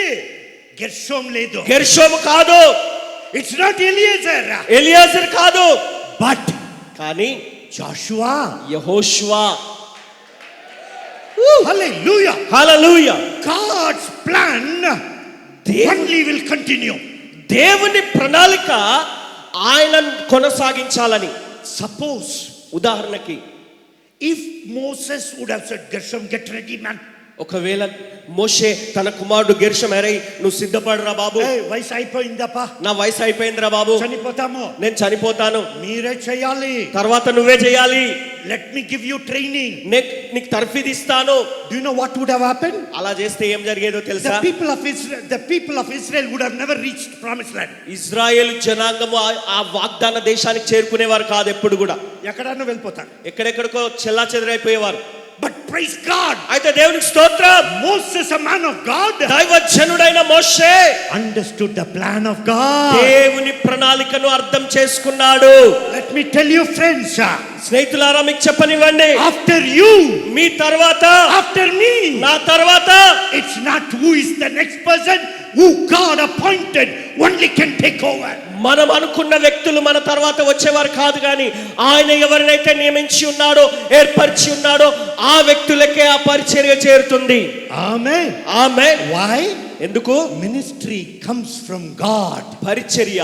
Gershom లేదు. గెర్షోము కాదు, It's not Eliezer. ఎలియాజర్ కాదు, But కానీ Joshua. యెహోషువ. Hallelujah. Hallelujah. God's plan only will continue. దేవుని ప్రణాళిక ఆయన కొనసాగించాలని. Suppose ఉదాహరణకి if Moses would have said, Gershom, get ready, man. ఒకవేళ మోషే తన కుమారుడు గెర్షోం, అరే నువ్వు సిద్ధపడరా బాబు, వయసు అయిపోయిందప్పా, నా వయసు అయిపోయిందిరా బాబు, చనిపోతాము, నేను చనిపోతాను, మీరే చేయాలి, తర్వాత నువ్వే చేయాలి, let me give you training, నీకు తర్ఫీదు ఇస్తాను. do you know what would have happened? అలా చేస్తే ఏం జరిగేదో తెలుసా? The people of Israel would have never reached promised land. Israel జనాంగము ఆ వాగ్దాన దేశానికి చేరుకునేవారు కాదు ఎప్పుడు కూడా. ఎక్కడన్నా వెళ్ళిపోతారు, ఎక్కడెక్కడికో చెల్లా చెదరైపోయేవారు. But praise God, అయితే దేవునికి స్తోత్రం, Moses, a man of God, దైవజనుడైన Moshe understood the plan of God. దేవుని ప్రణాళికను అర్థం చేసుకున్నాడు. Let me tell you, friends, స్నేహితులారా మీకు చెప్పనివ్వండి, after you, మీ తర్వాత, after me, నా తర్వాత, it's not who is the next person, who God appointed only can take over. మనం అనుకున్న వ్యక్తులు మన తర్వాత వచ్చేవారు కాదు, కానీ ఆయన ఎవరినైతే నియమించి ఉన్నాడో, ఏర్పరిచి ఉన్నాడో ఆ వ్యక్తులకే ఆ పరిచర్య చేరుతుంది. Amen. ఆమేన్. Why? ఎందుకు? Ministry comes from God. పరిచర్య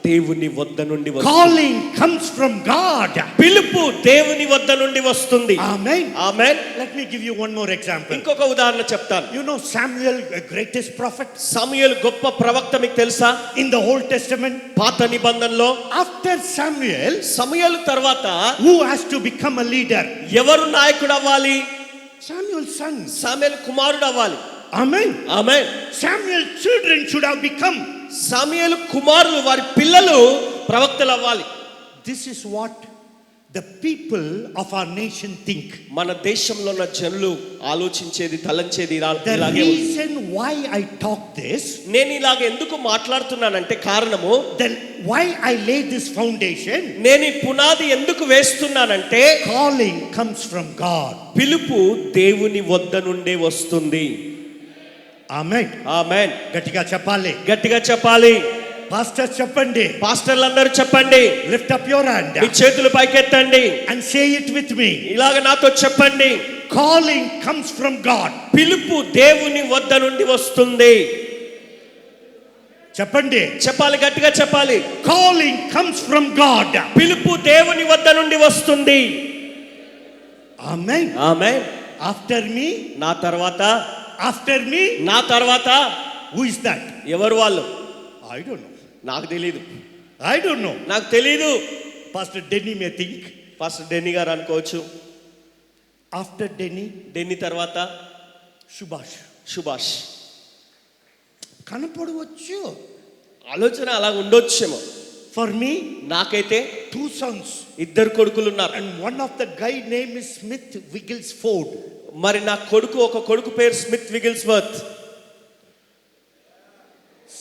దేవుని వద్ద నుండి వస్తుంది. Calling comes from God. పిలుపు దేవుని వద్ద నుండి వస్తుంది. Amen. Amen. Let me give you one more example. ఇంకొక ఉదాహరణ చెప్తాను. You know Samuel, a greatest prophet సమూయేలు గొప్ప ప్రవక్త, మీకు తెలుసా? in the Old Testament. పాత నిబంధనలో After Samuel, సమూయేలు తర్వాత who has to become a leader? ఎవరు నాయకుడు అవ్వాలి? Samuel's son. సమూయేలు కుమారుడు అవ్వాలి. Amen. Amen. Samuel's children should have become. సమూయేలు కుమారులు, వారి పిల్లలు ప్రవక్తలు అవ్వాలి. This is what the people of our nation think. మన దేశంలో ఉన్న జనులు ఆలోచించేది, తలంచేది The ఇలాగే. reason why I talk this, నేను ఇలాగ ఎందుకు మాట్లాడుతున్నానంటే కారణము, then why I lay this foundation, నేను ఈ పునాది ఎందుకు వేస్తున్నానంటే, calling comes from God. పిలుపు దేవుని వద్ద నుండే వస్తుంది. Amen. ఆమేన్. గట్టిగా చెప్పాలి. గట్టిగా చెప్పాలి. పాస్టర్ చెప్పండి. పాస్టర్లు అందరూ చెప్పండి. Lift up your hand మీ చేతులు పైకెత్తండి. and say it with me. ఇలాగ నాతో చెప్పండి. Calling comes from God. పిలుపు దేవుని వద్ద నుండి వస్తుంది. చెప్పండి. చెప్పాలి, గట్టిగా చెప్పాలి. Calling comes from God. పిలుపు దేవుని వద్ద నుండి వస్తుంది. Amen. ఆమేన్. After me, నా తర్వాత, after me, నా తర్వాత who is that? ఎవరు వాళ్ళు? I don't know. నాకు తెలీదు. I don't know. నాకు తెలీదు. Pastor Denny may think. Pastor డెన్నీ గారు అనుకోవచ్చు. After Denny, డెన్నీ తర్వాత Subhash. సుభాష్. కనపడవచ్చు. ఆలోచన అలా ఉండొచ్చేమో. For me, నాకైతే 2 sons. ఇద్దరు కొడుకులు ఉన్నారు. And one of the guy name is Smith Wigglesford. మరి నా కొడుకు, ఒక కొడుకు పేరు Smith Wigglesworth.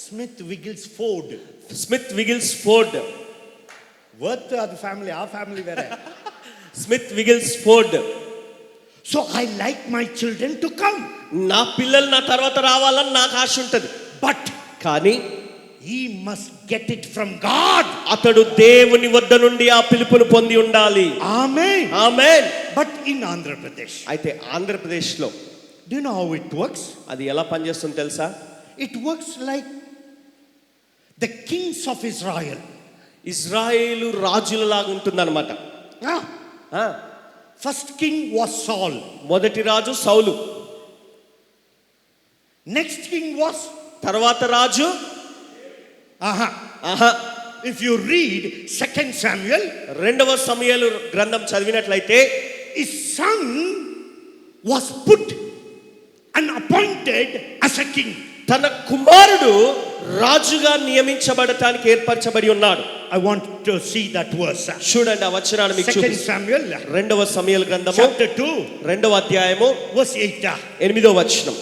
Smith Wigglesford. Smith Wigglesford. Worth are the family, our family where Smith Wigglesford. So I like my children to come. నా పిల్లలు నా తర్వాత రావాలని నాకు ఆశ ఉంటది. But కానీ he must get it from God. అతడు దేవుని వద్ద నుండి ఆ పిలుపును పొంది ఉండాలి. Amen. Amen. But in Andhra Pradesh, అయితే ఆంధ్రప్రదేశ్లో do you know how it works? అది ఎలా పనిచేస్తుంది తెలుసా? It works like the kings of Israel. Israel రాజులలాగా ఉంటుందన్నమాట. Ah, first king was Saul. మొదటి రాజు సౌలు. Next king was తర్వాత రాజు Aha. ఆహా. If you read 2 Samuel, రెండవ సమూయేలు గ్రంథం చదివినట్లయితే his son was put and appointed as a king. తన కుమారుడు రాజుగా నియమించబడటానికి ఏర్పరచబడి ఉన్నాడు. I want to see that verse. చూడండి ఆ వచనాన్ని మీకు 2 చూపిస్తాను. Samuel, రెండవ సమూయేలు గ్రంథము chapter 2, రెండవ అధ్యాయము verse 8. 8వ వచనం.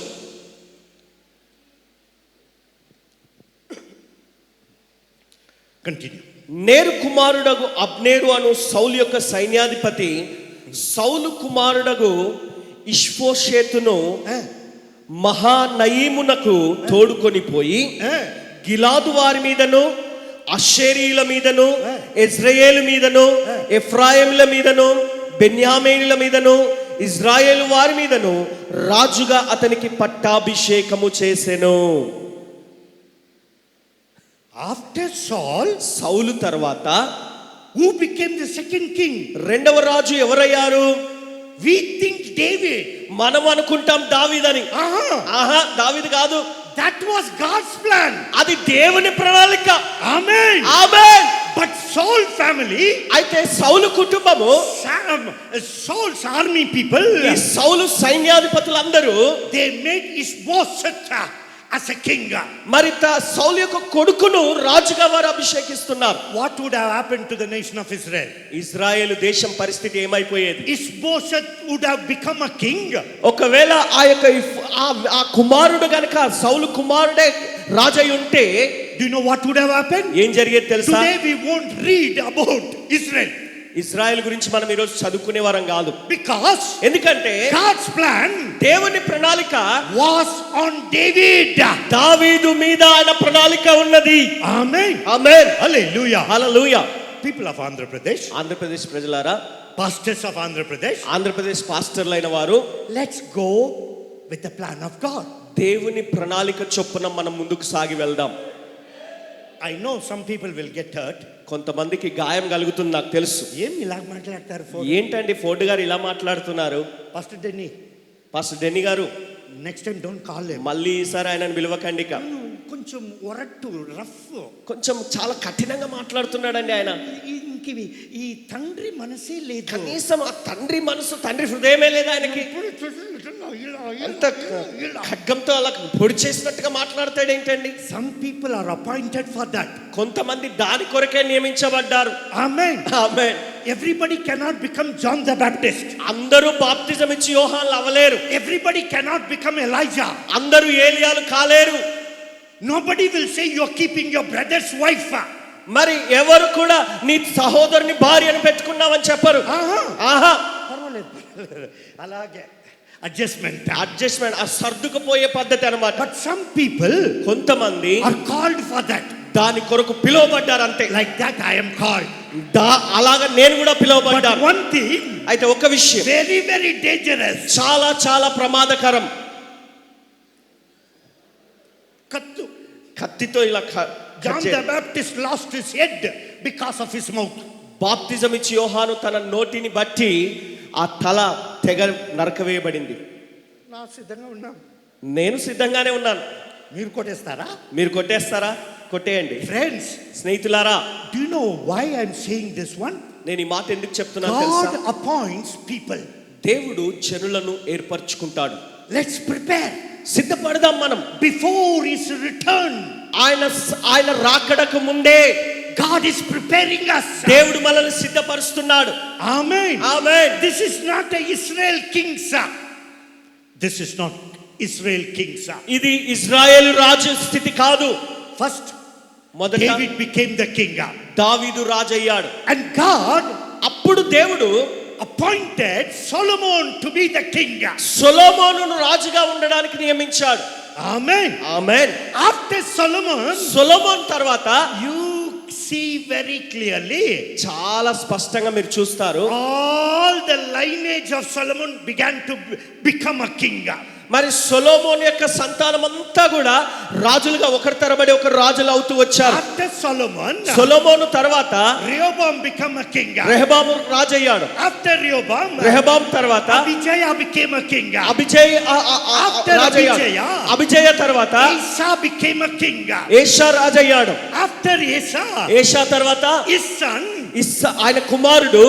Continue. నేరు కుమారుడగు అబ్నేరు అను సౌలు యొక్క సైన్యాధిపతి సౌలు కుమారుడగు ఇష్బోషేతును మహానయీమునకు తోడుకొని పోయి గిలాదు వారి మీదను, అషేరీల మీదను, ఇజ్రాయేలు మీదను, ఎఫ్రాయిముల మీదను, బెన్యామీనుల మీదను, ఇజ్రాయేలు వారి మీదను రాజుగా అతనికి పట్టాభిషేకము చేసెను. After Saul, సౌలు తర్వాత who became the second king? రెండవ రాజు ఎవరయ్యారు? We think David. మనం అనుకుంటాం దావీదని. ఆహా, దావీదు కాదు. That was God's plan. అది దేవుని ప్రణాళిక. Amen. Amen. But Saul family, అయితే సౌలు కుటుంబము, Saul's army people, ఈ సౌలు సైన్యాధిపతులందరూ they made Ishbosheth as a king. మరి సౌలు యొక్క కొడుకును రాజుగా వారు అభిషేకిస్తున్నారు. What would have happened to the nation of Israel? Israel దేశం పరిస్థితి ఏమైపోయేది? Ishbosheth would have become a king. ఒకవేళ ఆ యొక్క ఆ కుమారుడు గనక సౌలు కుమారుడే రాజై ఉంటే Do you know what would have happened? ఏం జరిగేది తెలుసా? Today we won't read about Israel. Israel గురించి మనం ఈరోజు చదువుకునే వారం కాదు. Because ఎందుకంటే God's plan దేవుని ప్రణాళిక was on David. దావీదు మీద ఆయన ప్రణాళిక ఉన్నది. Amen. Amen. Hallelujah. Hallelujah. People of Andhra Pradesh, Andhra Pradesh ప్రజలారా, pastors of Andhra Pradesh, Andhra Pradesh పాస్టర్లైన వారు, let's go with the plan of God. దేవుని ప్రణాళిక చొప్పున మనం ముందుకు సాగి వెళ్దాం. I know some people will get hurt. కొంతమందికి గాయం కలుగుతుంది నాకు తెలుసు. ఏం ఇలా మాట్లాడతారు ఫోన్? ఏంటండి ఫోర్డ్ గారు ఇలా మాట్లాడుతున్నారు? పాస్టర్ డెన్నీ, పాస్టర్ డెన్నీ గారు, next time don't call him. మళ్ళీ ఈసారి ఆయనను పిలవకండి ఇక. కొంచెం ఒరట్టు, రఫ్, కొంచెం చాలా కఠినంగా మాట్లాడుతున్నాడండి ఆయన. ఇంకివి ఈ తండ్రి మనసే లేదు. కనీసం ఆ తండ్రి మనసు, తండ్రి హృదయమే లేదు ఆయనకి. అంత ఖడ్గంతో అలా పొడి చేసినట్టుగా మాట్లాడతాడు ఏంటండి? Some people are appointed for that. కొంతమంది దాని కొరకే నియమించబడ్డారు. Amen. Amen. Everybody cannot become John the Baptist. అందరూ బాప్తిజం ఇచ్చి యోహాన్లు అవ్వలేరు. Everybody cannot become Elijah. అందరూ ఏలియాలు కాలేరు. Nobody will say you are keeping your brother's wife. మరి ఎవరు కూడా నీ సహోదరుని భార్యను పెట్టుకున్నావని చెప్పరు. ఆహా, పర్వాలేదు, అలాగే అడ్జస్ట్మెంట్ ఆ సర్దుకుపోయే పద్ధతి అన్నమాట. బట్ సమ్ పీపుల్, కొంతమంది ఆర్ కాల్డ్ ఫర్ దట్. దాని కొరకు పిలువబడ్డారు అంతే. Like that I am called. అలాగా నేను కూడా పిలువబడ్డాను. వన్ థింగ్, అయితే ఒక విషయం వెరీ వెరీ డేంజరస్, చాలా చాలా ప్రమాదకరం. కత్తితో ఇలా John the Baptist lost his head because of his mouth. బాప్తిజం ఇచ్చి యోహాను తన నోటిని బట్టి ఆ తల తెగ నరకవేయబడింది. నా సిద్ధంగా ఉన్నాం, నేను సిద్ధంగానే ఉన్నాను. మీరు కొట్టేస్తారా? మీరు కొట్టేస్తారా? కొట్టేయండి. ఫ్రెండ్స్, స్నేహితులారా, do you know why I am saying this one? నేను ఈ మాట ఎందుకు చెప్తున్నాను తెలుసా? God appoints people. దేవుడు జనులను ఏర్పరచుకుంటాడు. Let's prepare. సిద్ధపడదాం మనం. Before his return, ఆయన రాకడకు ముందే God is preparing us. దేవుడు మనల్ని సిద్ధపరుస్తున్నాడు. Amen. Amen. This is not a Israel king's. This is not Israel king's. ఇది ఇజ్రాయేలు రాజు స్థితి కాదు. First, మొదట David became the king. దావీదు రాజు అయ్యాడు. And God అప్పుడు దేవుడు appointed Solomon to be the king. సొలొమోనును రాజుగా ఉండడానికి నియమించాడు. Amen. ఆమేన్. After Solomon, సొలొమోన్ తర్వాత you see very clearly, చాలా స్పష్టంగా మీరు చూస్తారు, all the lineage of Solomon began to become a king. మరి సొలొమోన్ యొక్క సంతానం అంతా కూడా రాజులుగా ఒకరి తరబడి ఒకరు రాజులు అవుతూ వచ్చారు. After Solomon, సొలొమోను తర్వాత Rehoboam became a king. రెహబాము రాజు అయ్యాడు. After Rehoboam, రెహబాము తర్వాత Abijah became a king. అబిజయ After రాజు అయ్యాడు. Abijah, అబిజయ తర్వాత Asa became a king. ఏషా రాజు అయ్యాడు. After Asa, ఏషా తర్వాత his son ఆయన కుమారుడు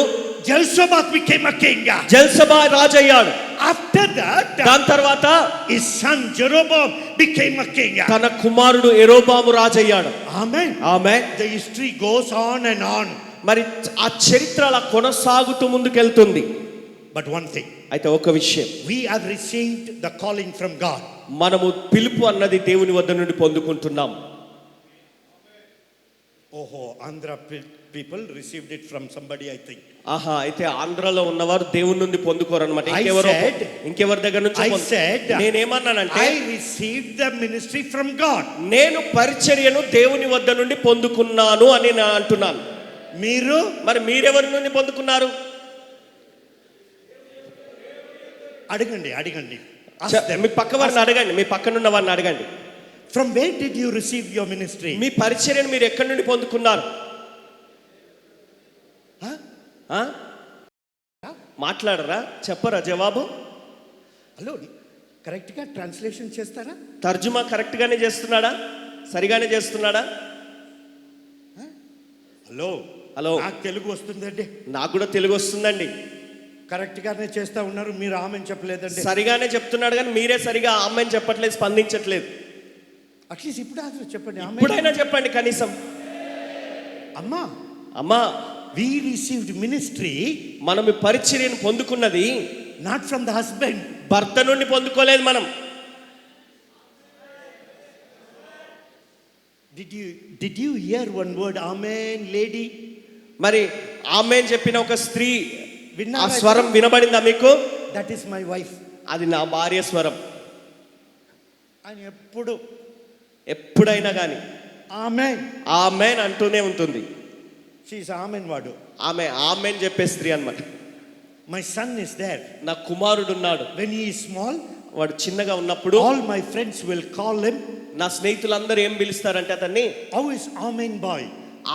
Jehoshaphat became a king. జల్సబా రాజు అయ్యాడు. After that, దాని తర్వాత his son Jeroboam became a king. తన కుమారుడు యెరోబాము రాజు అయ్యాడు. Amen. Amen. The history goes on and on. మరి ఆ చరిత్ర అలా కొనసాగుతూ ముందుకెళ్తుంది. But one thing, అయితే ఒక విషయం, we have received the calling from God. మనము పిలుపు అన్నది దేవుని వద్ద నుండి పొందుకుంటున్నాం. Oho, Andhra people received it from somebody, I think. ఆహా, అయితే ఆంధ్రాలో ఉన్నవారు దేవుని నుండి పొందుకోరు అనమాట. ఇంకెవరి దగ్గర నుంచి I said, నేనేమన్నానంటే, I received the ministry from God. నేను పరిచర్యను దేవుని వద్ద నుండి పొందుకున్నాను అని నేను అంటున్నాను. మీరు మరి మీరెవరి నుండి పొందుకున్నారు? అడగండి. మీ పక్క వారిని అడగండి, మీ పక్కనున్న వారిని అడగండి. From where did you receive your ministry? మీ పరిచర్యను మీరు ఎక్కడి నుండి పొందుకున్నారు? మాట్లాడరా? చెప్పరా జవాబు? హలో, కరెక్ట్ గా ట్రాన్స్లేషన్ చేస్తారా? తర్జుమా కరెక్ట్ గానే చేస్తున్నాడా? సరిగానే చేస్తున్నాడా? హలో, నాకు తెలుగు వస్తుందండి. నాకు కూడా తెలుగు వస్తుందండి. కరెక్ట్ గానే చేస్తా ఉన్నారు, మీరు ఆమెన్ చెప్పలేదండి. సరిగానే చెప్తున్నాడు కానీ మీరే సరిగా ఆమెన్ చెప్పట్లేదు, స్పందించట్లేదు. అట్లీస్ట్ ఇప్పుడు చెప్పండి, ఇప్పుడైనా చెప్పండి కనీసం. అమ్మా, we received ministry, మనం ఈ పరిచర్యను పొందుకున్నది not from the husband, భర్త నుండి పొందుకోలేదు మనం. did you hear one word amen lady? మరి ఆమెన్ చెప్పిన ఒక స్త్రీ విన్నారా? ఆ స్వరం వినబడిందా మీకు? that is my wife. అది నా భార్య స్వరం అని ఎప్పుడైనా కానీ ఆమెన్ ఆమెన్ అంటూనే ఉంటుంది. షీస్ ఆమెన్ వాడు, ఆమె ఆమెన్ చెప్పే స్త్రీ అన్నమాట. my son is there. నా కుమారుడు ఉన్నాడు. when he is small, వాడు చిన్నగా ఉన్నప్పుడు all my friends will call him, నా స్నేహితులందరూ ఏం పిలుస్తారంటే అతన్ని How is Amen boy?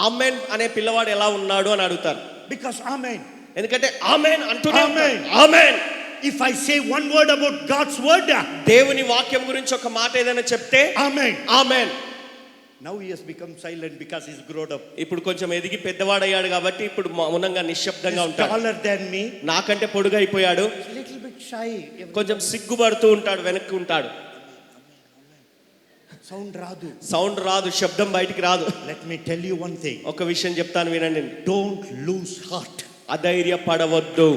Amen అనే పిల్లవాడు ఎలా ఉన్నాడు అని అడుగుతారు. Because Amen. ఎందుకంటే ఆమెన్ అంటూనే ఆమేన్. ఉంటారు. Amen. If I say one word about God's word, దేవుని వాక్యం గురించి ఒక మాట ఏదైనా చెప్తే Amen. Amen. Now he has become silent because he's grown up. ఇప్పుడు కొంచెం ఎదిగి పెద్దవాడయ్యాడు కాబట్టి ఇప్పుడు మౌనంగా నిశ్శబ్దంగా He's ఉంటాడు. taller than me. నాకంటే పొడుగా అయిపోయాడు. He's a little bit shy. కొంచెం సిగ్గుపడుతూ ఉంటాడు, వెనక్కి ఉంటాడు. Sound radu. సౌండ్ రాదు, శబ్దం బయటికి రాదు. Let me tell you one thing. ఒక విషయం చెప్తాను వినండి. Don't lose heart. అధైర్యపడవద్దు.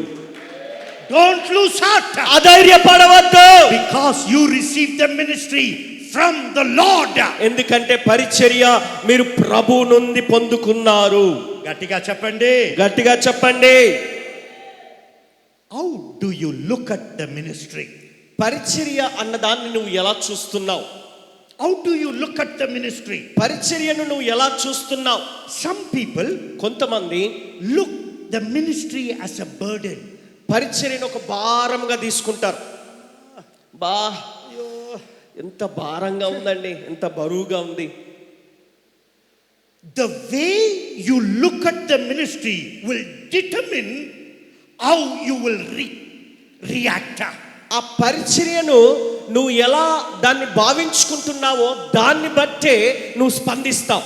Don't lose heart. అధైర్యపడవద్దు. Because you received the ministry from the Lord. ఎందుకంటే పరిచర్య మీరు ప్రభు నుండి పొందుకున్నారు. గట్టిగా చెప్పండి. గట్టిగా చెప్పండి. How do you look at the ministry? పరిచర్య అన్నదాన్ని నువ్వు ఎలా చూస్తున్నావు? How do you look at the ministry? పరిచర్యను నువ్వు ఎలా చూస్తున్నావు? Some people కొంతమంది look the ministry as a burden. పరిచర్యను ఒక భారంగా తీసుకుంటారు. బా ఎంత భారంగా ఉందండి, ఎంత బరువుగా ఉంది. The way you look at the ministry will determine how you will react. ఆ పరిచర్యను నువ్వు ఎలా దాన్ని భావించుకుంటున్నావో దాన్ని బట్టే నువ్వు స్పందిస్తావు.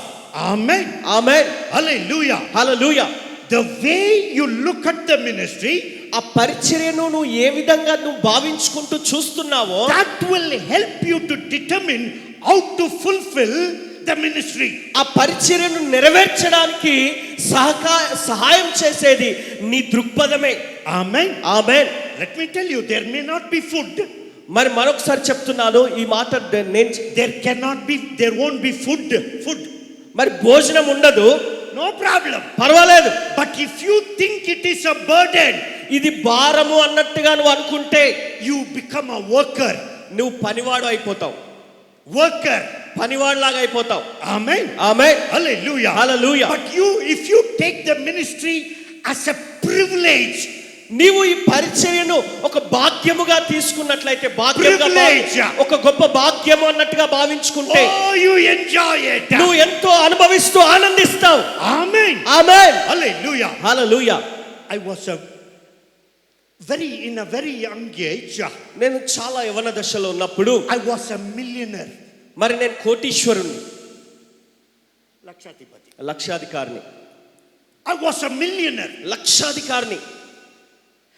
Amen. Amen. Hallelujah. Hallelujah. The way you look at the ministry, ఆ పరిచర్యను నువ్వు ఏ విధంగా నువ్వు భావించుకుంటూ చూస్తున్నావో that will help you to determine how to fulfill the ministry. ఆ పరిచర్యను నెరవేర్చడానికి సహాయం చేసేది నీ దృక్పథమే. Amen. Amen. Let me tell you, there may not be food. మరి మరొకసారి చెప్తున్నాను ఈ మాట There won't be food. మరి భోజనం ఉండదు, No problem. పర్వాలేదు. But if you think it is a burden, ఇది భారము అన్నట్టుగా నువ్వు అనుకుంటే you become a worker. నువ్వు పనివాడు అయిపోతావు. Worker. పనివాడులాగా అయిపోతావు. Amen. Amen. Hallelujah. Hallelujah. But if you take the ministry as a privilege, నీవు ఈ పరిచర్యను ఒక భాగ్యముగా తీసుకున్నట్లయితే, భాగ్యముగా Privilege. ఒక గొప్ప భాగ్యము అన్నట్టుగా భావించుకుంటే oh, you enjoy it. నువ్వు ఎంతో అనుభవిస్తూ ఆనందిస్తావు. Amen. Amen. Hallelujah. Hallelujah. I was in a very young age. నేను చాలా యవన దశలో ఉన్నప్పుడు I was a millionaire. మరి నేను కోటీశ్వరుని, Lakshadipati. లక్షాధికారిని. I was a millionaire. లక్షాధికారిని.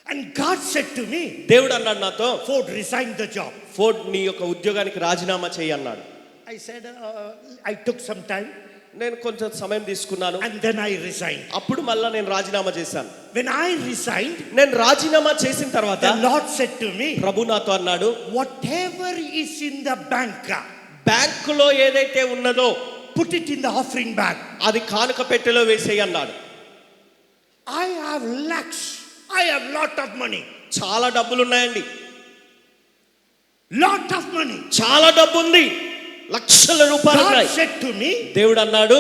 And God said to me, దేవుడు అన్నాడు నాతో, Ford, resign the job. Ford నీ యొక్క ఉద్యోగానికి రాజీనామా చేయి అన్నాడు. I said, I took some time నేను కొంచెం సమయం తీసుకున్నాను. and then I resigned. అప్పుడు మళ్ళా నేను రాజీనామా చేశాను. When I resigned, నేను రాజీనామా చేసిన తర్వాత the Lord said to me, ప్రభు నాతో అన్నాడు, whatever is in the bank, బ్యాంకులో ఏదైతే ఉన్నదో put it in the offering bag. అది కానుక పెట్టెలో వేసేయి అన్నాడు. I have lakhs. I have lot of money. చాలా డబ్బులు ఉన్నాయండి, Lot of money. చాలా డబ్బు ఉంది, లక్షల రూపాయలు God ఉన్నాయి. said to me, దేవుడు అన్నాడు,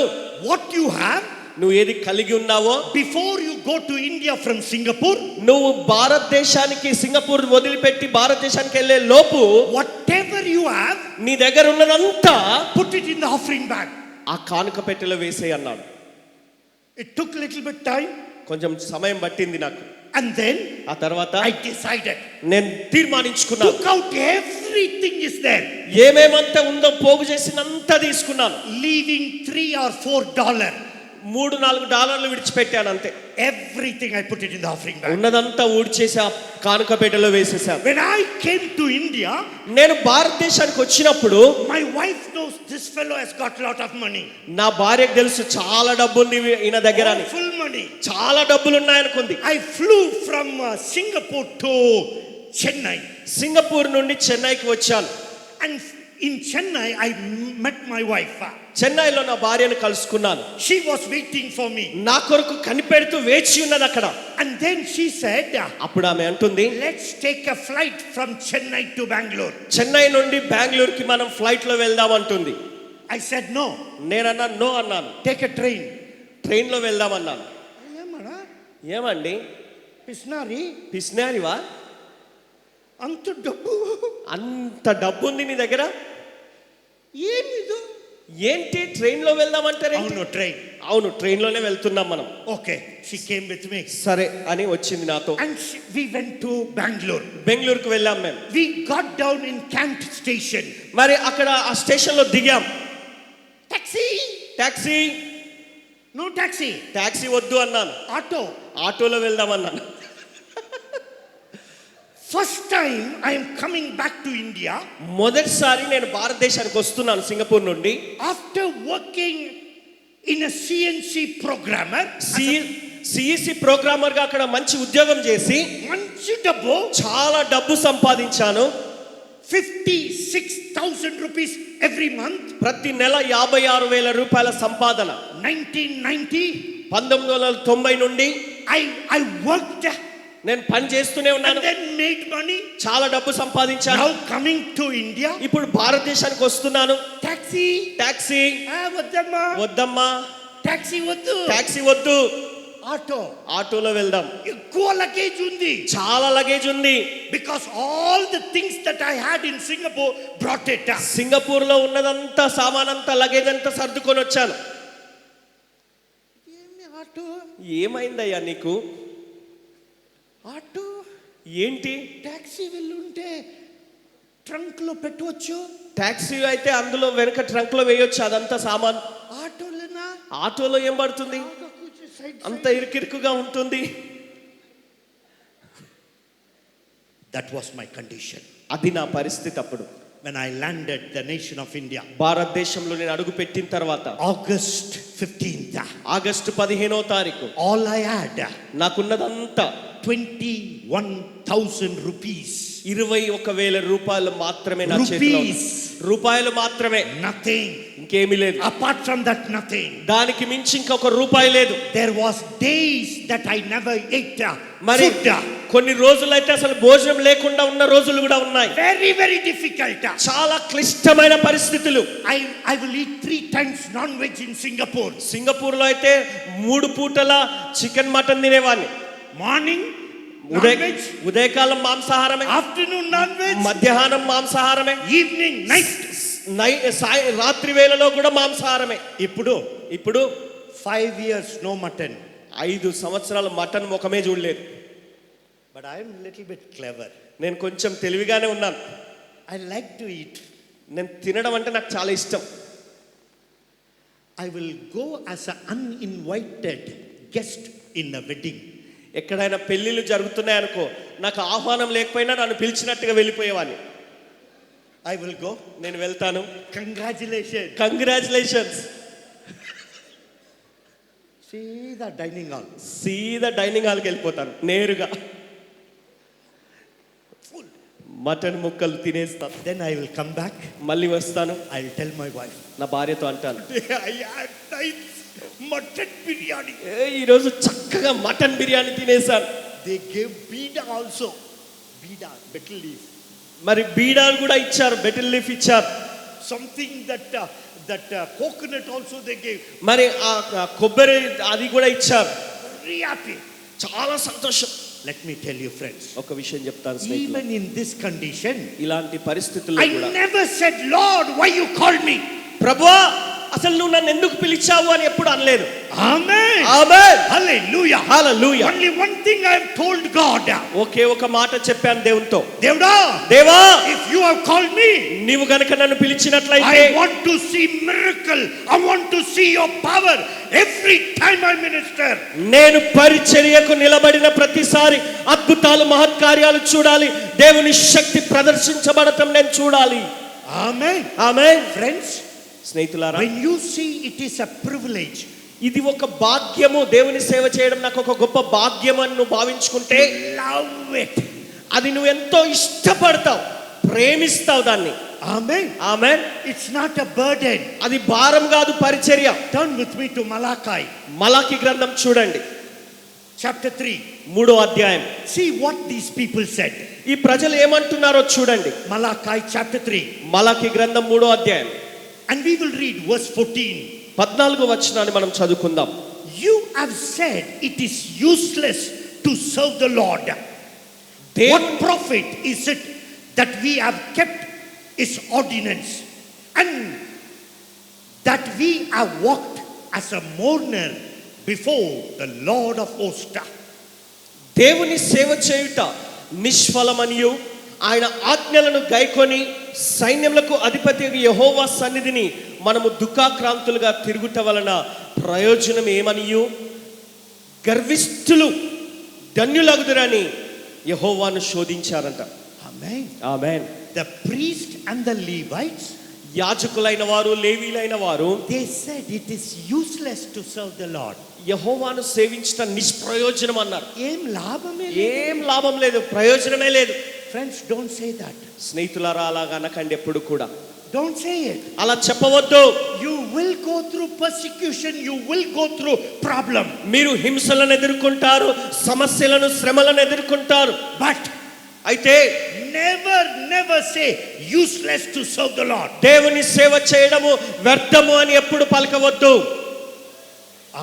what you have, నువ్వు ఏది కలిగి ఉన్నావో before you go to India from Singapore, నువ్వు భారతదేశానికి సింగపూర్ వదిలిపెట్టి భారతదేశానికి వెళ్ళే లోపు whatever you have, నీ దగ్గర ఉన్నదంతా put it in the offering bag. ఆ కానుక పెట్టెలో వేసేయి అన్నాడు. It took a little bit time, కొంచెం సమయం పట్టింది నాకు. and then ఆ తర్వాత I decided. నేను తీర్మానించుకున్నాను. Took out everything is there, ఏమేమంతా ఉందో పోగు చేసినంతా తీసుకున్నాను. leaving $3 or $4. $3-4 విడిచిపెట్టాను అంతే. Everything I put it in the offering bag. ఉన్నదంతా ఊడ్చేసి ఆ కానుక పెట్టెలో వేసేసాను. When I came to India, నేను భారతదేశానికి వచ్చినప్పుడు my wife knows this fellow has got lot of money. నా భార్యకు తెలుసు చాలా డబ్బు ఉంది ఈయన దగ్గర అని. Full money. చాలా డబ్బులు ఉన్నాయనుకుంది. I flew from Singapore to Chennai. Singapore నుండి చెన్నైకి వచ్చాను. And in Chennai, I met my wife. చెన్నైలో నా భార్యను కలుసుకున్నాను. She was waiting for me. నా కొరకు కనిపెడుతూ వేచి ఉన్నది అక్కడ. And then she said, అప్పుడు ఆమె అంటుంది, let's take a flight from Chennai to Bangalore. Chennai నుండి బెంగళూరుకి మనం ఫ్లైట్ లో వెళ్దాం అంటుంది. I said no. నేనన్నా నో అన్నాను. Take a train. ట్రైన్ లో వెళ్దాం అన్నాను. ఏమన్నా ఏమండి పిస్నారి పిస్నారివా? అంత డబ్బు అంత డబ్బు ఉంది నీ దగ్గర? ఏమిదో ఏంటి ట్రైన్ లో వెళ్దామంటారే? అవును ట్రైన్. అవును, ట్రైన్ లోనే వెళ్తున్నాం మనం. Okay, she came with me సరే అని వచ్చింది నాతో. And we went to Bengaluru. బెంగళూరుకు వెళ్ళాం మేము. We got down in Cantt station. మరి అక్కడ ఆ స్టేషన్ లో దిగాం. Taxi, taxi, no taxi, taxi వద్దు అన్నాను. ఆటో. ఆటోలో వెళ్దాం అన్నాను. First time I'm coming back to India. మొదటిసారి నేను భారతదేశానికి వస్తున్నాను సింగపూర్ నుండి. After working in a CNC programmer, CEC programmer గా అక్కడ మంచి ఉద్యోగం చేసి మంచి డబ్బు, చాలా డబ్బు సంపాదించాను. 56,000 రూపీస్ ఎవ్రీ మంత్. ప్రతి నెల 56,000 రూపాయల సంపాదన. 1990 నుండి I worked నేను పని చేస్తూనే and ఉన్నాను. then made money. చాలా డబ్బు సంపాదించాను. Now coming to India, ఇప్పుడు భారతదేశానికి వస్తున్నాను. taxi, టాక్సీ వద్దమ్మా, వద్దమ్మా, taxi వద్దు, టాక్సీ వద్దు, ఆటో. ఆటోలో వెళ్దాం. ఎక్కువ లగేజ్ ఉంది. చాలా లగేజ్ ఉంది. Because all the things that I had in Singapore brought it up. Singapore లో ఉన్నదంతా సామానంతా లగేజ్ అంతా సర్దుకొని వచ్చాను. ఆటో, ఏమైందయ్యా నీకు? ఆటో ఏంటి? టాక్సీ వెళ్ళుంటే ట్రంక్ లో పెట్టవచ్చు. టాక్సీ అయితే అందులో వెనక ట్రంక్ లో వేయొచ్చు అదంతా సామాన్. ఆటోలేనా? ఆటోలో ఏం పడుతుంది? అంత ఇరుకిరుకుగా ఉంటుంది. That was my condition అది నా పరిస్థితి అప్పుడు. when I landed the nation of India. భారతదేశంలో నేను అడుగు పెట్టిన తర్వాత August 15th. ఆగస్టు 15వ తారీఖు All I had, నాకున్నదంతా 21,000 rupees. 21,000 రూపాయలు మాత్రమే నా చేతిలో ఉంది. Rupees. రూపాయలు మాత్రమే, Nothing. ఇంకేమీ లేదు. Apart from that, nothing. దానికి మించి ఇంకొక రూపాయి లేదు. There was days that I never ate మరి food. కొన్ని రోజులైతే అసలు భోజనం లేకుండా ఉన్న రోజులు కూడా ఉన్నాయి. Very, very difficult. చాలా క్లిష్టమైన పరిస్థితులు. I will eat 3 times non-veg in Singapore. Singapore లో అయితే 3 పూటల చికెన్ మటన్ తినేవాడిని. Morning, non-veg. ఉదయకాలం మాంసాహారమే, Afternoon, non-veg. మధ్యాహ్నం మాంసాహారమే, Evening, night. రాత్రి వేళలో కూడా మాంసాహారమే. ఇప్పుడు ఇప్పుడు 5 years no mutton. 5 సంవత్సరాలు మటన్ ముఖమే చూడలేదు. But I am a little bit clever. నేను కొంచెం తెలివిగానే ఉన్నాను. I like to eat. నేను తినడం అంటే నాకు చాలా ఇష్టం. I will go as an uninvited guest in a wedding. ఎక్కడైనా పెళ్ళిళ్ళు జరుగుతున్నాయనుకో, నాకు ఆహ్వానం లేకపోయినా నన్ను పిలిచినట్టుగా వెళ్ళిపోయేవాడిని. I will go. నేను వెళ్తాను. Congratulations. Congratulations. See the dining hall. సీదా డైనింగ్ హాల్కి వెళ్ళిపోతాను నేరుగా. మటన్ ముక్కలు తినేస్తాను. Then I will come back. మళ్ళీ వస్తాను. I will tell my wife. నా భార్యతో అంటాను, I had nice mutton biryani. ఈరోజు చక్కగా మటన్ బిర్యానీ తినేసాను. They gave bida also. Bida, betel leaf. మరి బీడాలు కూడా ఇచ్చారు, బెటిల్ లీఫ్ ఇచ్చారు. Something that coconut also they gave. మరి ఆ కొబ్బరి అది కూడా ఇచ్చారు. Very happy. చాలా సంతోషం. Let me tell you, friends. ఒక విషయం చెప్తాను స్నేహితులు, Even in this condition, ఇలాంటి పరిస్థితుల్లో I కూడా never said, Lord, why you called me? ప్రభువా అసలు నువ్వు నన్ను ఎందుకు పిలిచావు అని ఎప్పుడు అనలేదు. Amen. Amen. Hallelujah. Hallelujah. Only one thing I have told God. ఒకే ఒక మాట చెప్పాను దేవునితో, Devda, దేవా if you have called me, నీవు గనుక నన్ను పిలిచినట్లయితే I want to see miracle. I want to see your power every time I minister. నేను పరిచర్యకు నిలబడిన ప్రతిసారి అద్భుతాలు మహత్కార్యాలు చూడాలి, దేవుని శక్తి ప్రదర్శించబడటం నేను చూడాలి. Amen. ఆమేన్. Friends, స్నేహితులారా, when you see it is a privilege, ఇది ఒక భాగ్యము, దేవుని సేవ చేయడం నాకు ఒక గొప్ప భాగ్యం అని నువ్వు భావించుకుంటే love it. అది నువ్వు ఎంతో ఇష్టపడతావు, ప్రేమిస్తావు దాన్ని. Amen. Amen. It's not a burden. అది భారం కాదు, పరిచర్య. Turn with me to Malachi మలాకి గ్రంథం చూడండి, chapter 3. 3వ అధ్యాయం. See what these people said. ఈ ప్రజలు ఏమంటున్నారో చూడండి. Malachi chapter 3. మలాకి గ్రంథం 3వ అధ్యాయం And we will read verse 14. 14వ వచనాన్ని మనం చదువుకుందాం. You have said it is useless to serve the Lord. What profit is it that we have kept his ordinance? And that we have walked as a mourner before the Lord of hosts. దేవుని సేవ చేయుట నిష్ఫలమనియు ఆయన ఆజ్ఞలను గైకొని సైన్యములకు అధిపతి యెహోవా సన్నిధిని మనము దుఃఖాక్రాంతులుగా తిరుగుట వలన ప్రయోజనం ఏమనియు గర్విష్ఠులు ధన్యులగుదురని యెహోవాను శోధించారంట. Amen. Amen. The priest and the Levites, యాజకులైన వారు లేవీలైన వారు they said it is useless to serve the Lord. యెహోవాను సేవించట నిష్ప్రయోజనం అన్నారు. ఏం లాభమే ఏం లాభం లేదు, ప్రయోజనమే లేదు. Friends, don't say that. స్నేహితులారా అలాగా అనకండి ఎప్పుడు కూడా. Don't say it. అలా చెప్పవద్దు. You will go through persecution, you will go through problem. మీరు హింసలను ఎదుర్కొంటారు, సమస్యలను శ్రమలను ఎదుర్కొంటారు. But అయితే never say useless to serve the Lord. దేవుని సేవ చేయడము వ్యర్థము అని ఎప్పుడు పలకవద్దు.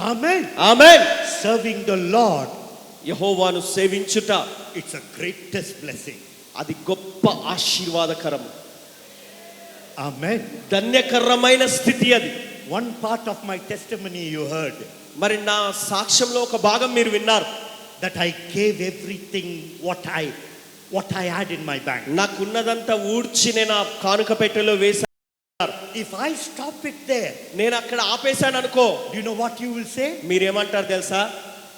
Amen. Amen. Serving the Lord, యెహోవాను సేవించుట it's a greatest blessing. అది గొప్ప ఆశీర్వాదకరం, Amen. ధన్యకరమైన స్థితి అది. One part of my testimony you heard, మరి నా సాక్ష్యంలో ఒక భాగం మీరు విన్నారు. that I gave everything what I had in my bank. నాకున్నదంతా ఊడ్చి నేను ఆ కానుక పెట్టెలో వేశాను. If I stop it there, నేను అక్కడ ఆపేశాను అనుకో, do you know what you will say? మీరేమంటారు తెలుసా?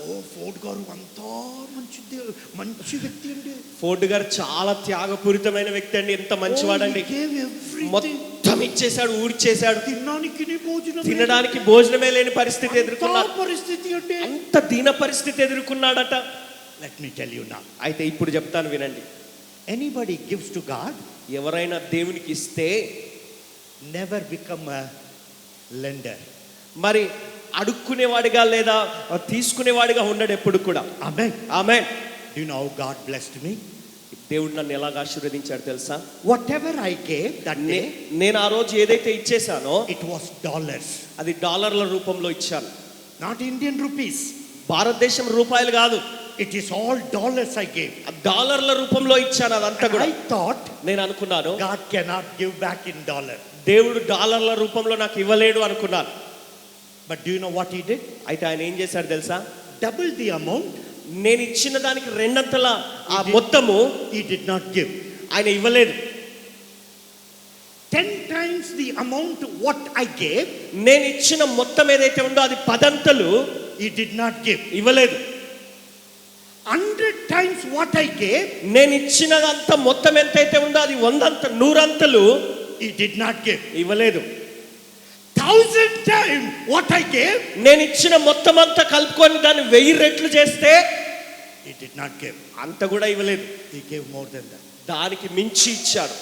Oh, Ford garu anta manchi vyakti andi. Ford గారు చాలా త్యాగపూరితమైన వ్యక్తి అండి, ఎంత మంచివాడండి. He gave everything. మొత్తం ఇచ్చేశాడు, ఊడ్చేశాడు. తినడానికి భోజనం తినడానికి భోజనమే లేని పరిస్థితి ఎదుర్కొన్నాడు. పరిస్థితి అంటే అంత దీన పరిస్థితి ఎదుర్కొన్నాడట. let me tell you now, అయితే ఇప్పుడు చెప్తాను వినండి. anybody gives to God ఎవరైనా దేవునికి ఇస్తే never become a lender. మరి అడుక్కునేవాడిగా లేదా తీసుకునేవాడిగా ఉండడు ఎప్పుడు కూడా. Amen. Amen. Do you know how God blessed me? దేవుడు నన్ను ఎలాగ ఆశీర్వదించాడు తెలుసా? Whatever I gave that day, నేను ఆ రోజు ఏదైతే ఇచ్చేసానో it was dollars, అది డాలర్ల రూపంలో ఇచ్చాను. not Indian rupees. భారతదేశం రూపాయలు కాదు, It is all dollars I gave. డాలర్ల రూపంలో ఇచ్చాను అదంతా కూడా. I thought నేను అనుకున్నాను God cannot give back in dollar. దేవుడు డాలర్ల రూపంలో నాకు ఇవ్వలేడు అనుకున్నాను. But do you know what he did? అయితే ఆయన ఏం చేశాడు తెలుసా? Double the amount నేను ఇచ్చిన దానికి రెండంతల ఆ మొత్తము he did not give. ఆయన ఇవ్వలేదు. 10 times the amount what I gave, నేను ఇచ్చిన మొత్తం ఏదైతే ఉందో అది 10 అంతలు he did not give. ఇవ్వలేదు. 100 times what I gave, నేను ఇచ్చినదంత మొత్తం ఎంతైతే ఉందో అది 100 అంతలు he did not give. ఇవ్వలేదు. 1000 times what I gave, నేను ఇచ్చిన మొత్తం అంతా కలుపుకొని దాన్ని 1000 రెట్లు చేస్తే he did not give. అంత కూడా ఇవ్వలేదు. He gave more than that. దానికి మించి ఇచ్చాడు.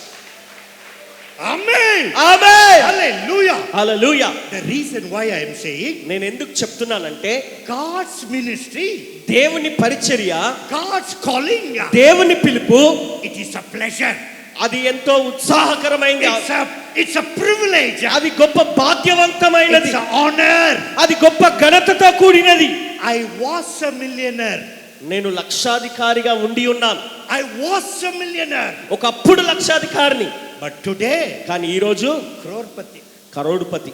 Amen. Amen. Hallelujah. Hallelujah. The reason why I am saying నేను ఎందుకు చెప్తున్నానంటే God's ministry, దేవుని పరిచర్య, God's calling, దేవుని పిలుపు it is a pleasure. అది ఎంతో ఉత్సాహకరమైనది. It's a privilege. అది గొప్ప భాగ్యవంతమైనది. It's an honor. అది గొప్ప ఘనతతో కూడినది. I was a millionaire. నేను లక్షాధికారిగా ఉండి ఉన్నాను. I was a millionaire. ఒకప్పుడు లక్షాధికారిని, But today, కానీ ఈరోజు crorepati. కరోడుపతి,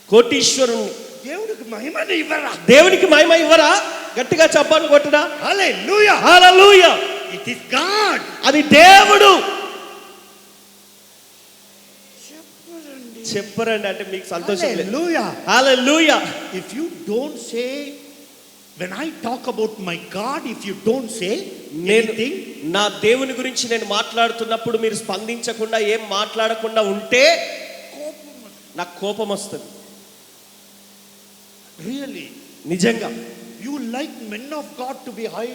కోటీశ్వరుణ్ణి. దేవుడికి మహిమని ఇవ్వరా? దేవునికి మహిమ ఇవ్వరా? గట్టిగా చెప్పాను కొట్టడా? Hallelujah. Hallelujah. It is God. అది దేవుడు. చెప్పరండి అంటే మీకు సంతోషం లేదు. Hallelujah. Hallelujah. If you don't say, when I talk about my God, if you don't say నేను anything, నా దేవుని గురించి నేను మాట్లాడుతున్నప్పుడు మీరు స్పందించకుండా ఏం మాట్లాడకుండా ఉంటే నాకు కోపం వస్తుంది. really, నిజంగా you like men of God to be high.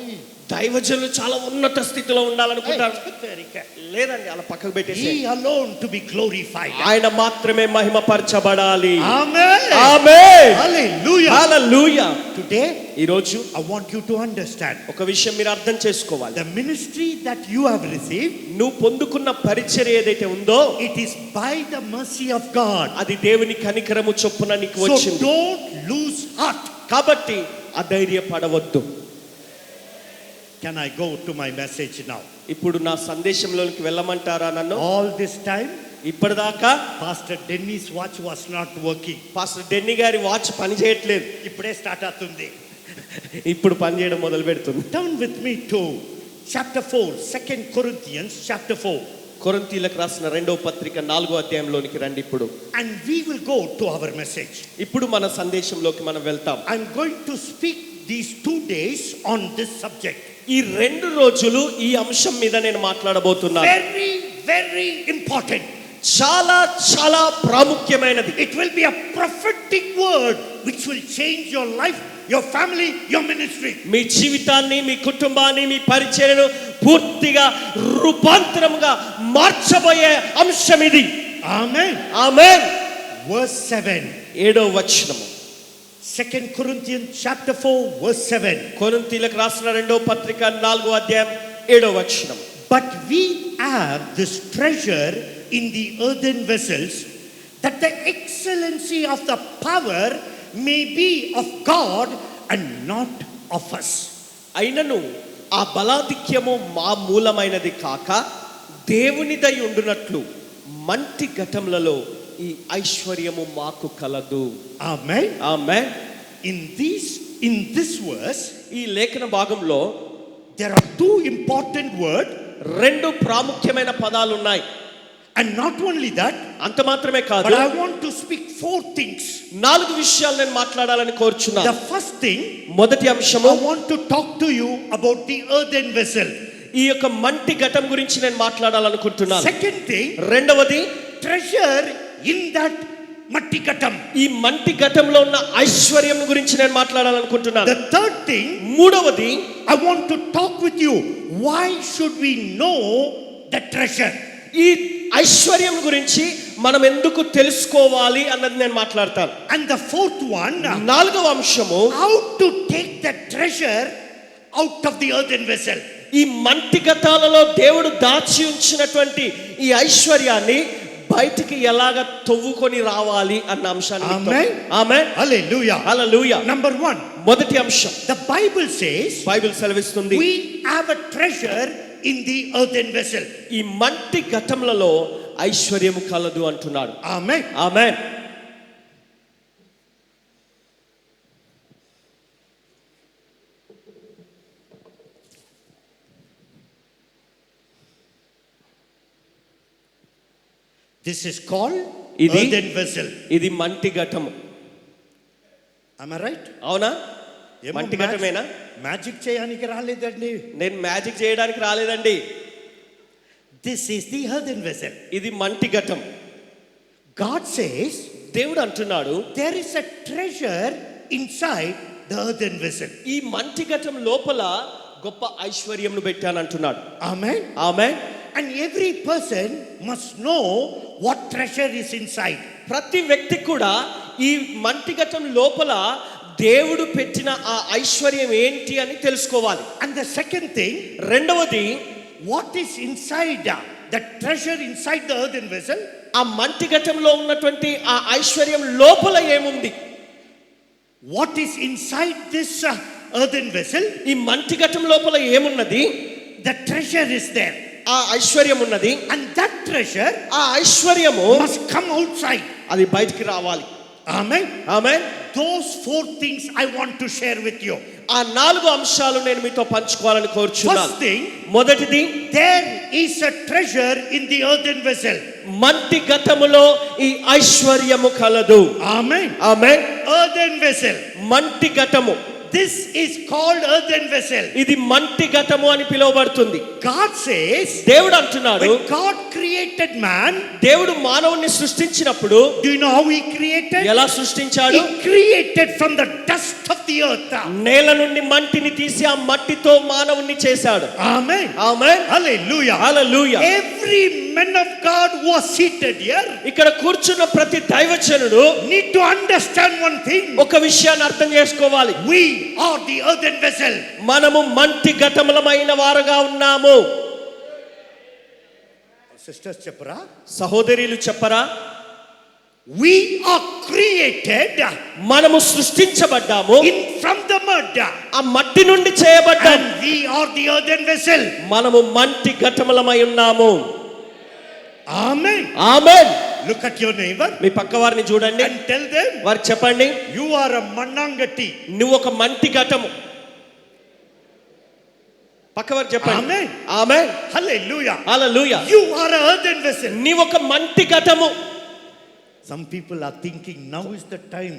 దైవజనులు చాలా ఉన్నత స్థితిలో ఉండాలనుకుంటారు. Hey, లేదండి, అలా పక్కకు పెట్టేసి He alone to be glorified. ఆయన మాత్రమే మహిమపరచబడాలి. Amen. ఆమేన్. Hallelujah. హల్లెలూయా. Today, ఈ రోజు I want you to understand ఒక విషయం మీరు అర్థం చేసుకోవాలి. the ministry that you have received, నువ్వు పొందుకున్న పరిచర్య ఏదైతే ఉందో it is by the mercy of God. అది దేవుని కనికరము చొప్పున నీకు So వచ్చింది. don't lose heart. కాబట్టి అధైర్యపడవద్దు. Can I go to my message now? ఇప్పుడు నా సందేశంలోకి వెళ్ళమంటారా నన్ను? All this time, ఇప్పటిదాకా Pastor Denny's watch was not working. Pastor డెన్నీ గారి వాచ్ పని చేయట్లేదు, ఇప్పుడే స్టార్ట్ అవుతుంది. ఇప్పుడు పని చేయడం మొదలు పెడుతుంది. Turn with me to chapter 4, 2 Corinthians chapter 4. కొరింథీయులకు రాసిన 2వ పత్రిక 4వ అధ్యాయంలోనికి రండి. ఇప్పుడు And we will go to our message. ఇప్పుడు మన సందేశంలోకి మనం వెళ్తాం. I'm going to speak these 2 days on this subject. ఈ 2 రోజులు ఈ అంశం మీద నేను మాట్లాడబోతున్నాను. Very, very important. చాలా చాలా ప్రాముఖ్యమైనది. It will be a prophetic word which will change your life, your family, your ministry. మీ జీవితాన్ని, మీ కుటుంబాన్ని, మీ పరిచర్యను పూర్తిగా రూపాంతరముగా మార్చబోయే అంశం ఇది. Amen. ఆమేన్. Verse 7. 7వ వచనము. 2 Corinthians chapter 4 verse 7. కొరింథీయులకు రాసిన 2వ పత్రిక 4వ అధ్యాయం 7వ వచనం. But we have this treasure in the earthen vessels, that the excellency of the power may be of God and not of us. అయినను ఆ బలాధిక్యము మా మూలమైనది కాక దేవునిదై ఉండునట్లు మంటి ఘటములలో ఈ ఐశ్వర్యము మాకు కలదు. Amen. Amen. In this verse ఈ లేఖన భాగంలో there are 2 important words, 2 ప్రాముఖ్యమైన పదాలు ఉన్నాయి. and not only that, అంత మాత్రమే కాదు, but I want to speak 4 things. 4 విషయాలు నేను మాట్లాడాలని కోరుచున్నాను. The first thing, మొదటి అంశము, I want to talk to you about the earthen vessel. ఈ యొక్క మంటి ఘటం గురించి నేను మాట్లాడాలనుకుంటున్నాను. Second thing, రెండవది, treasure in that matti ghatam. ఈ మంటి ఘటంలో ఉన్న ఐశ్వర్యం గురించి నేను మాట్లాడాలనుకుంటున్నాను. The third thing, మూడవది, I want to talk with you, why should we know the treasure? ఈ ఐశ్వర్యం గురించి మనం ఎందుకు తెలుసుకోవాలి అన్నది నేను మాట్లాడతాను. And the fourth one, 4వ అంశము, how to take the treasure out of the earthen vessel. ఈ మంటి ఘటాలలో దేవుడు దాచి ఉంచినటువంటి ఈ ఐశ్వర్యాన్ని బయటికి ఎలాగ తవ్వుకొని రావాలి అన్న అంశాన్ని. Amen. ఆమేన్. Hallelujah. హల్లెలూయా. Number 1, మొదటి అంశం, the Bible says బైబిల్ సెలవిస్తుంది, we have a treasure in the earthen vessel. ఈ మంటి ఘటములలో ఐశ్వర్యము కలదు అంటున్నాడు. Amen. Amen. This is called ఇది earthen vessel. ఇది మంటి ఘటము. Am I right? అవునా? మంటి ఘటమేనా? మ్యాజిక్ చేయడానికి రాలేదండి. నేను మ్యాజిక్ చేయడానికి రాలేదండి. This is the earthen vessel. ఇది మంటి ఘటం. God says దేవుడు అంటున్నాడు, there is a treasure inside the earthen vessel. ఈ మంటి ఘటం లోపల గొప్ప ఐశ్వర్యంను పెట్టాను అంటున్నాడు. Amen. Amen. And every person must know what treasure is inside. ప్రతి వ్యక్తి కూడా ఈ మంటి ఘటం లోపల దేవుడు పెట్టిన ఆ ఐశ్వర్యం ఏంటి అని తెలుసుకోవాలి. And the second thing, రెండవది, what is inside the treasure inside the earthen vessel? ఆ మంటి ఘటంలో ఉన్నటువంటి ఆ ఐశ్వర్యం లోపల ఏముంది? What is inside this earthen vessel? ఈ మంటి ఘటం లోపల ఏమున్నది? The treasure is there. ఆ ఐశ్వర్యం ఉన్నది. And that treasure ఆ ఐశ్వర్యము must come outside. అది బయటికి రావాలి. Amen. Amen. Those 4 things I want to share with you. ఆ 4 అంశాలు నేను మీతో పంచుకోవాలని కోరుచున్నాను. First thing, మొదటిది, there is a treasure in the earthen vessel. మంటి ఘటములో ఈ ఐశ్వర్యము కలదు. Amen. ఆమేన్. Earthen vessel. మంటి ఘటము, This is called earthen vessel. ఇది మంటి ఘటము అని పిలువబడుతుంది. God says, దేవుడు అంటున్నాడు, when God created man, దేవుడు మానవుని సృష్టించినప్పుడు do you know how he created? ఎలా సృష్టించాడు? He created from the dust of the earth. నేల నుండి మంటిని తీసి ఆ మట్టితో మానవుని చేశాడు. Amen. Amen. Hallelujah. Hallelujah. Every man of God who was seated here ఇక్కడ కూర్చున్న ప్రతి దైవజనుడు need to understand one thing. ఒక విషయాన్ని అర్థం చేసుకోవాలి. We are the earthen vessel. మనము మంటి ఘటములమైన వారుగా ఉన్నాము. Sisters చెప్పరా? సహోదరులు చెప్పరా? We are created మనము సృష్టించబడ్డాము from the mud. ఆ మట్టి నుండి చేయబడ్డాం. And we are the earthen vessel. మనము మంటి ఘటములమై ఉన్నాము. Amen. Amen. Look at your neighbor మీ పక్క వారిని చూడండి, and tell them, వారికి చెప్పండి, you are a mannangatti. నువ్వు ఒక మంటి ఘటము. పక్క వారికి చెప్పండి. Amen. Amen. Hallelujah. Hallelujah. You are an earthen vessel. నీవు ఒక మంటి ఘటము. Some people are thinking now is the time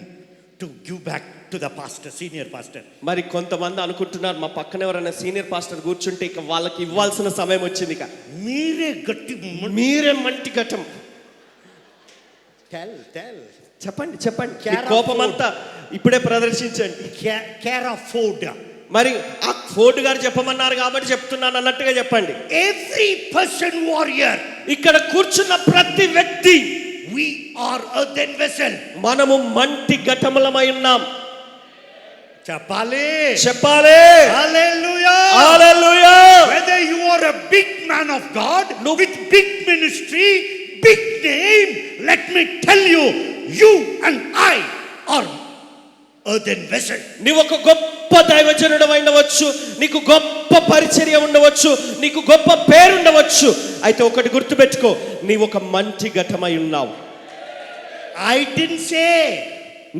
to give back to the pastor, senior pastor. మరి కొంతమంది అనుకుంటున్నారు, మా పక్కన ఎవరైనా సీనియర్ పాస్టర్ కూర్చుంటే ఇక వాళ్ళకి ఇవ్వాల్సిన సమయం వచ్చింది. ఇక మీరే గట్టి మీరే మంటి ఘటం. tell చెప్పండి చెప్పండి, ఈ Care of కోపం అంతా ఇప్పుడే ప్రదర్శించండి. care of food. మరి ఆ ఫోర్డ్ గారు చెప్పమన్నారు కాబట్టి చెప్తున్నాను అన్నట్టుగా చెప్పండి. Every person warrior, ఇక్కడ కూర్చున్న ప్రతి వ్యక్తి we are earthen vessel. మనము మంటి ఘటములమై ఉన్నాం. చెప్పాలి. Hallelujah. Hallelujah. Whether you are a big man of God with big ministry, big name, let me tell you, you and I are earthen vessel. నీవు ఒక గొప్ప దైవజనుడు ఉండవచ్చు, నీకు గొప్ప పరిచర్య ఉండవచ్చు, నీకు గొప్ప పేరు ఉండవచ్చు. అయితే ఒకటి గుర్తుపెట్టుకో, నీవు ఒక మంచి ఘటమై ఉన్నావు. I didn't say.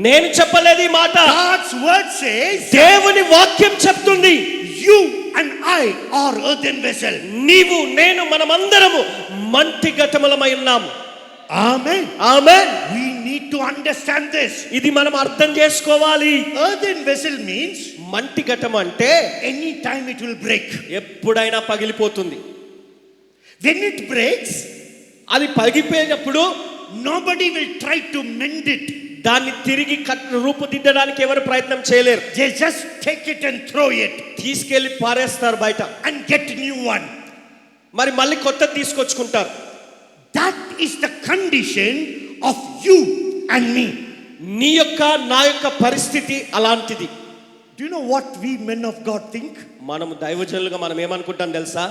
నేను చెప్పలేదు ఈ మాట, God's word says, దేవుని వాక్యం చెప్తుంది. you and I are earthen vessel. నీవు నేను మనమందరము మంటి ఘటములమై ఉన్నాము. Amen. Amen. We need to understand this. ఇది మనం అర్థం చేసుకోవాలి. Earthen vessel means మంటి ఘటం అంటే any time it will break. ఎప్పుడైనా పగిలిపోతుంది. When it breaks, అది పగిలిపోయినప్పుడు nobody will try to mend it. దాన్ని తిరిగి రూపుదిద్దడానికి ఎవరు ప్రయత్నం చేయలేరు. They just take it and throw it తీసుకెళ్లి పారేస్తారు బయట, and get new one. మరి మళ్ళీ కొత్తది తీసుకొచ్చుకుంటారు. That is the condition of you and me. నీ యొక్క నా యొక్క పరిస్థితి అలాంటిది. Do you know what we men of God think? మనము దైవజనులుగా మనం ఏమనుకుంటాం తెలుసా?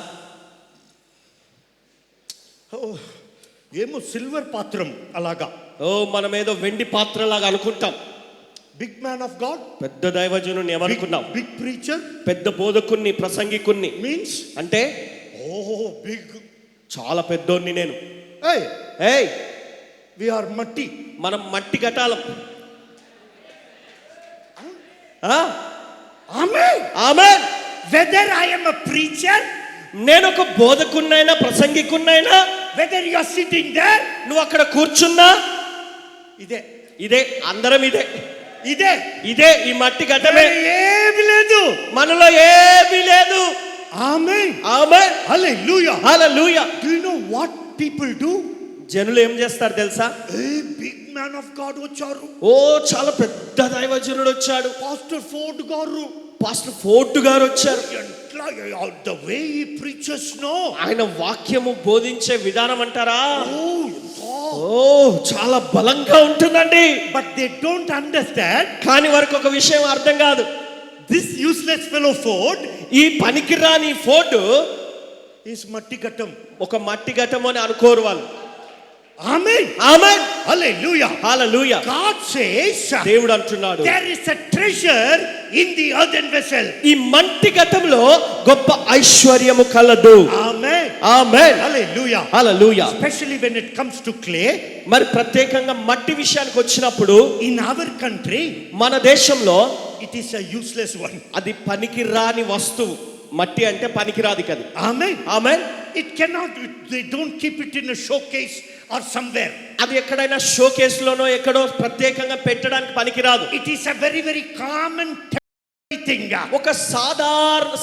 ఏమో సిల్వర్ పాత్రం అలాగా. మనం ఏదో వెండి పాత్రలాగా అనుకుంటాం. బిగ్ మ్యాన్ ఆఫ్ గాడ్, పెద్ద దైవజనుని ఏమనుకున్నాం? బిగ్ ప్రీచర్, పెద్ద బోధకుణ్ణి, ప్రసంగికుణ్ణి. మీన్స్ అంటే బిగ్, చాలా పెద్దోన్ని నేను. ఏయ్ వి ఆర్ మట్టి, మనం మట్టి ఘటాలం. Amen. Amen. Whether I am a preacher, నేను ఒక బోధకున్నైనా ప్రసంగికున్నైనా, whether you are sitting there, నువ్వు అక్కడ కూర్చున్నా, ఇదే అందరం ఇదే ఈ మట్టి ఘటమే. ఏమీ లేదు, మనలో ఏమీ లేదు. Amen. Amen. Hallelujah. Hallelujah. Do you know what people do? జనులు ఏం చేస్తారు తెలుసా? బిగ్ మ్యాన్ ఆఫ్ గాడ్ వచ్చారు, చాలా పెద్ద దైవజనుడు వచ్చాడు, పాస్టర్ ఫోర్డ్ గారు వచ్చారు. The way he preaches, no, ఆయన వాక్యము బోధించే విధానం అంటారా, చాలా బలంగా ఉంటుందండి. but they don't understand. కానీ వారికి ఒక విషయం అర్థం కాదు. This useless fellow Ford, ఈ పనికిరాని ఫోర్డ్ is మట్టి ఘటం, ఒక మట్టి ఘటం అని అనుకోరు వాళ్ళు. ఆమేన్. ఆమేన్. హల్లెలూయా. హల్లెలూయా. God says, దేవుడు అంటున్నాడు, there is a treasure in the earthen vessel. ఈ మంటి ఘటంలో గొప్ప ఐశ్వర్యము కలదు. ఆమేన్. Amen. Hallelujah. Hallelujah. Especially when it comes to clay. మరి ప్రత్యేకంగా మట్టి విషయానికి వచ్చినప్పుడు, In our country, మన దేశంలో it is a useless one. అది పనికిరాని వస్తువు. మట్టి అంటే పనికిరాది కదా. Amen. Amen. It cannot, they don't keep it in a showcase or somewhere. అది ఎక్కడైనా షోకేస్ లోనో ఎక్కడో ప్రత్యేకంగా పెట్టడానికి పనికిరాదు. It is a very, very common thing. ఒక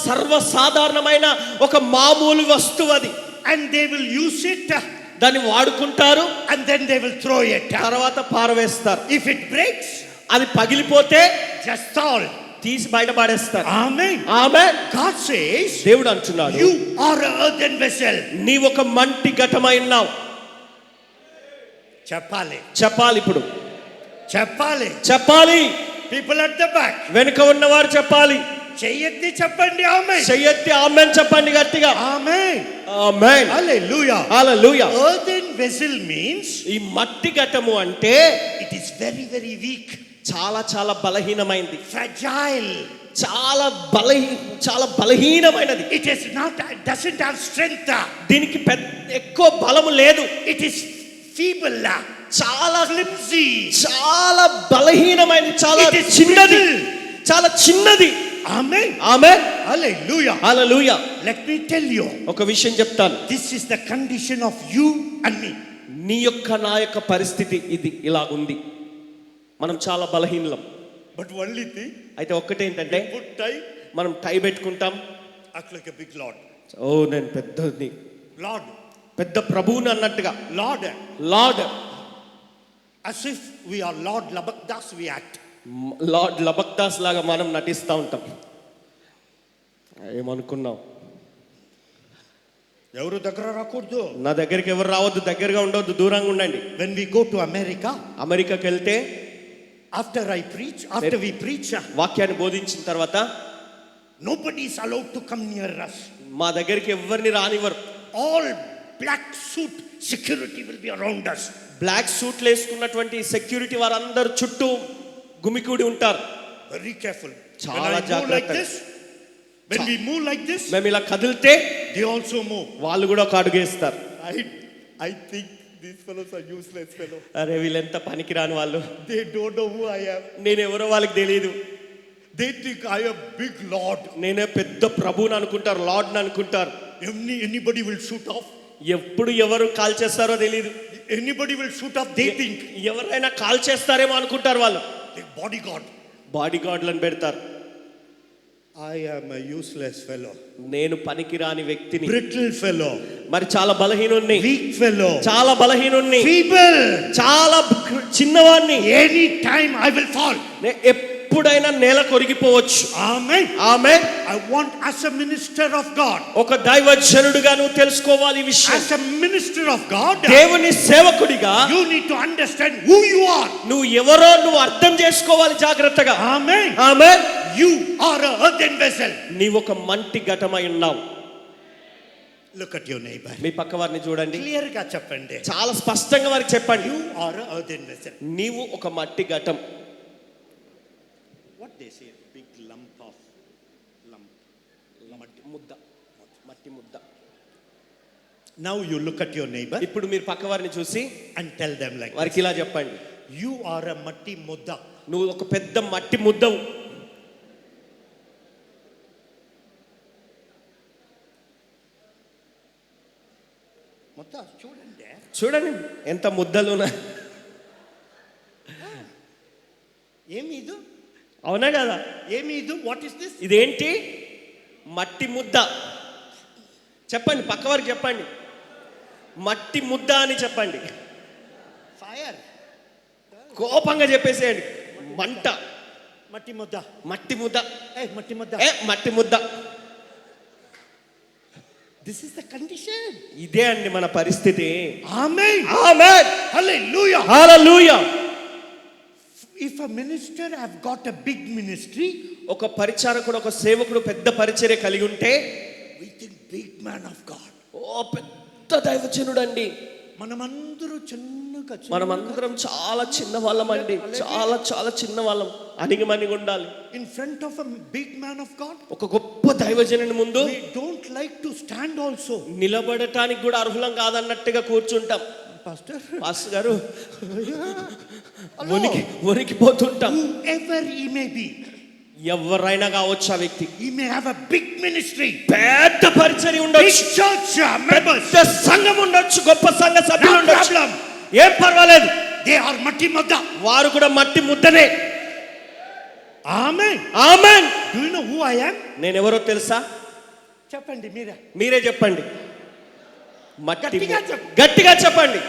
సర్వసాధారణమైన ఒక మామూలు వస్తువు అది. And they will use it, దాన్ని వాడుకుంటారు, and then they will throw it. తర్వాత పారవేస్తారు. If it breaks, అది పగిలిపోతే just all తీసి బయట పాడేస్తారు. ఆమేన్. ఆమేన్. God says, దేవుడు అంటున్నాడు, you are an earthen vessel. నీ ఒక మంటి ఘటమై ఉన్నావు. చెప్పాలి. ఇప్పుడు చెప్పాలి. People at the back, వెనుక ఉన్నవారు చెప్పాలి. చెయ్యెత్తి చెప్పండి ఆమేన్. చెయ్యెత్తి ఆమేన్ చెప్పండి గట్టిగా. ఆమేన్. ఆమేన్. హల్లెలూయా. హల్లెలూయా. Earthen vessel means, ఈ మట్టి ఘటము అంటే it is very, very weak, చాలా బలహీనమైంది, fragile. చాలా చాలా బలహీనమైనది. It is not, doesn't have strength. దీనికి ఎక్కువ బలము లేదు. It is feeble, చాలా flimsy. చాలా బలహీనమైనది, చాలా It is చిన్నది, brittle. చాలా చిన్నది. Amen. Amen. Hallelujah. Hallelujah. Let me tell you, ఒక విషయం చెప్తాను. this is the condition of you and me. నీ యొక్క నా యొక్క పరిస్థితి ఇది ఇలాగుంది. మనం చాలా బలహీనలం. But only thing, అయితే ఒక్కటేంటంటే put tie, మనం టై పెట్టుకుంటాం. act like a big lord. ఓ నేను పెద్దది, Lord, పెద్ద ప్రభువుని అన్నట్టుగా, Lord. Lord, As if we are Lord Labakdas, we act. Lord Labakdas లాగా మనం నటిస్తూ ఉంటాం. ఏమనుకున్నావు? ఎవరు దగ్గర రాకూడదు. నా దగ్గరికి ఎవరు రావద్దు, దగ్గరగా ఉండవద్దు, దూరంగా ఉండండి. When we go to America, అమెరికాకి వెళ్తే after we preach, వాక్యాన్ని బోధించిన తర్వాత nobody is allowed to come near us. మా దగ్గరికి ఎవరిని రానివ్వరు. All black suit security will be around us. Black సూట్లు వేసుకున్నటువంటి సెక్యూరిటీ వారందరూ చుట్టూ గుమికూడి ఉంటారు. Very careful. చాలా When I move like జాగ్రత్తగా. this, when we move like this, మేము ఇలా కదిలితే they also move. వాళ్ళు కూడా ఒక అడుగు వేస్తారు. I think these fellows are useless fellows. అరే వీళ్ళెంత పనికిరాని వాళ్ళు, They don't know who I am. నేను ఎవరో వాళ్ళకి తెలియదు. They think I am big lord. నేనే పెద్ద ప్రభువుని అనుకుంటారు, లార్డ్ని అనుకుంటారు. Anybody will shoot off. ఎప్పుడు ఎవరు కాల్ చేస్తారో తెలియదు. Anybody will shoot off. They think ఎవరైనా కాల్ చేస్తారేమో అనుకుంటారు వాళ్ళు. the bodyguard. బాడీ గార్డులను పెడతారు. I am a useless fellow. నేను పనికిరాని వ్యక్తిని, Brittle fellow. మరి చాలా బలహీనుణ్ణి, Weak fellow. చాలా బలహీనుణ్ణి, Feeble. చాలా చిన్నవాణ్ణి. Any time I will fall. ఎప్పుడైనా నేల కొరిగిపోవచ్చు. Amen. Amen. I want as a minister of God. ఒక దైవజనుడిగా నువ్వు తెలుసుకోవాలి ఈ విషయం. As a minister of God, దేవుని సేవకుడిగా you need to understand who you are. నువ్వు ఎవరో నువ్వు అర్థం చేసుకోవాలి జాగ్రత్తగా. Amen. Amen. You are a earthen vessel. నీవు ఒక మంటి ఘటమై ఉన్నావు. Look at your neighbor. మీ పక్క వారిని చూడండి, Clear గా చెప్పండి. చాలా స్పష్టంగా వారికి చెప్పండి. You are a earthen vessel. నీవు ఒక మట్టి ఘటం. What they say, big lump. మట్టి ముద్ద. Now you look at your neighbor ఇప్పుడు మీరు పక్క వారిని చూసి and tell them like వారికి ఇలా చెప్పండి, you are a matti mudda. నువ్వు ఒక పెద్ద మట్టి ముద్దవు. మొత్తం చూడండి. చూడండి ఎంత ముద్దలు ఉన్నాయి. ఏమి ఇది? అవునా కదా? ఏమి ఇది? What is this? ఇదేంటి? మట్టి ముద్ద. చెప్పండి, పక్క వారికి చెప్పండి, మట్టి ముద్ద అని చెప్పండి. ఫైర్. కోపంగా చెప్పేసేయండి, మంట. మట్టి ముద్ద. మట్టి ముద్ద. మట్టి ముద్ద. మట్టి ముద్ద. This is the condition. ఇదే అండి మన పరిస్థితి. ఆమేన్. Amen. Hallelujah. Hallelujah. If a minister have got a big ministry, ఒక పరిచారకుడు, ఒక సేవకుడు పెద్ద పరిచర్య కలిగి ఉంటే, we think big man of God. ఓ పెద్ద దైవజనుడు అండి. మనమందరూ చిన్నగా, మనమందరం చాలా చిన్న వాళ్ళమండి, చాలా చాలా చిన్న వాళ్ళం. అణిగిమణిగి ఉండాలి. in front of a big man of God, ఒక గొప్ప దైవజనుని ముందు we don't like to stand also. నిలబడటానికి కూడా అర్హులం కాదన్నట్టుగా కూర్చుంటాం. పాస్టర్ గారు వణికిపోతుంటాం. Whoever he may be, ఎవరైనా కావచ్చు ఆ వ్యక్తి. he may have a big ministry, పెద్ద పరిచర్య big ఉండొచ్చు, church members, పెద్ద సంఘం ఉండొచ్చు, గొప్ప సంఘ సభ్యులు no ఉండొచ్చు. problem. ఏం పర్వాలేదు, They are matti mudda. వారు కూడా మట్టి ముద్దనే. Amen. Amen. Do you know who I am? నేను ఎవరో తెలుసా? చెప్పండి మీరే. మీరే చెప్పండి. మట్టి గట్టిగా చెప్పు. గట్టిగా చెప్పండి,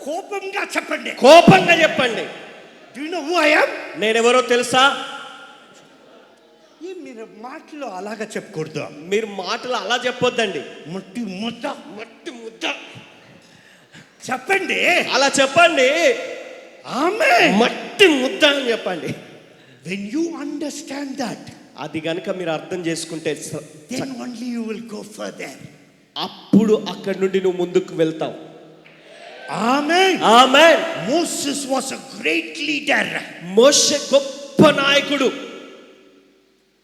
కోపంగా చెప్పండి. కోపంగా చెప్పండి. Do you know who I am? నేను ఎవరో తెలుసా? మీరు మాటలు అలాగా చెప్పకూడదు. మీరు మాటలు అలా చెప్పొద్దండి. మట్టి ముద్ద. మట్టి ముద్ద చెప్పండి. అలా చెప్పండి. ఆమేన్. మట్టి ముద్ద అని చెప్పండి. When you understand that, అది గనుక మీరు అర్థం చేసుకుంటే then only you will go further. అప్పుడు అక్కడి నుండి నువ్వు ముందుకు వెళ్తావు. ఆమేన్. ఆమేన్. Moses was a great leader. మోషే గొప్ప నాయకుడు.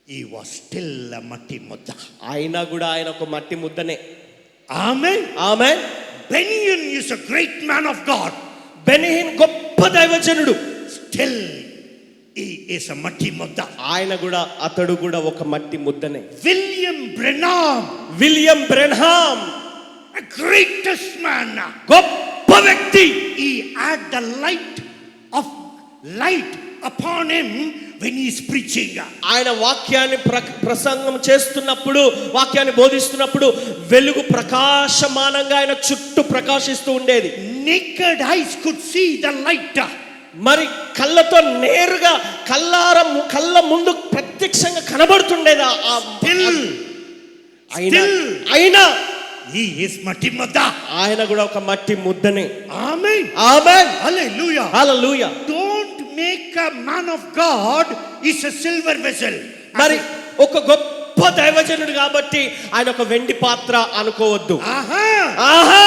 he was still a matti mudda. అయినా కూడా ఆయన ఒక మట్టి ముద్దనే. Amen. Amen. Benjamin is a great man of God. బెనీహిన్ గొప్ప దైవజనుడు. Still, he is a matti mudda. ఆయన కూడా అతడు కూడా ఒక మట్టి ముద్దనే. William Branham, William Branham a greatest man. గొప్ప వ్యక్తి. He had the light upon him when he is preaching. ఆయన వాక్యాన్ని ప్రసంగం చేస్తున్నప్పుడు, వాక్యాన్ని బోధిస్తున్నప్పుడు వెలుగు ప్రకాశమానంగా ఆయన చుట్టూ ప్రకాశిస్తూ ఉండేది. Naked eyes could see the light. మరి కళ్ళతో నేరుగా కళ్ళ ముందు ప్రత్యక్షంగా కనబడుతుండేది. అయినా he is matti mudda. ఆయన కూడా ఒక మట్టి ముద్దనే. Amen. Amen. Hallelujah. Hallelujah. Don't make a man of God is a silver vessel. మరి ఒక గొప్ప దైవజనుడు కాబట్టి ఆయన ఒక వెండి పాత్ర అనుకోవద్దు. ఆహా ఆహా,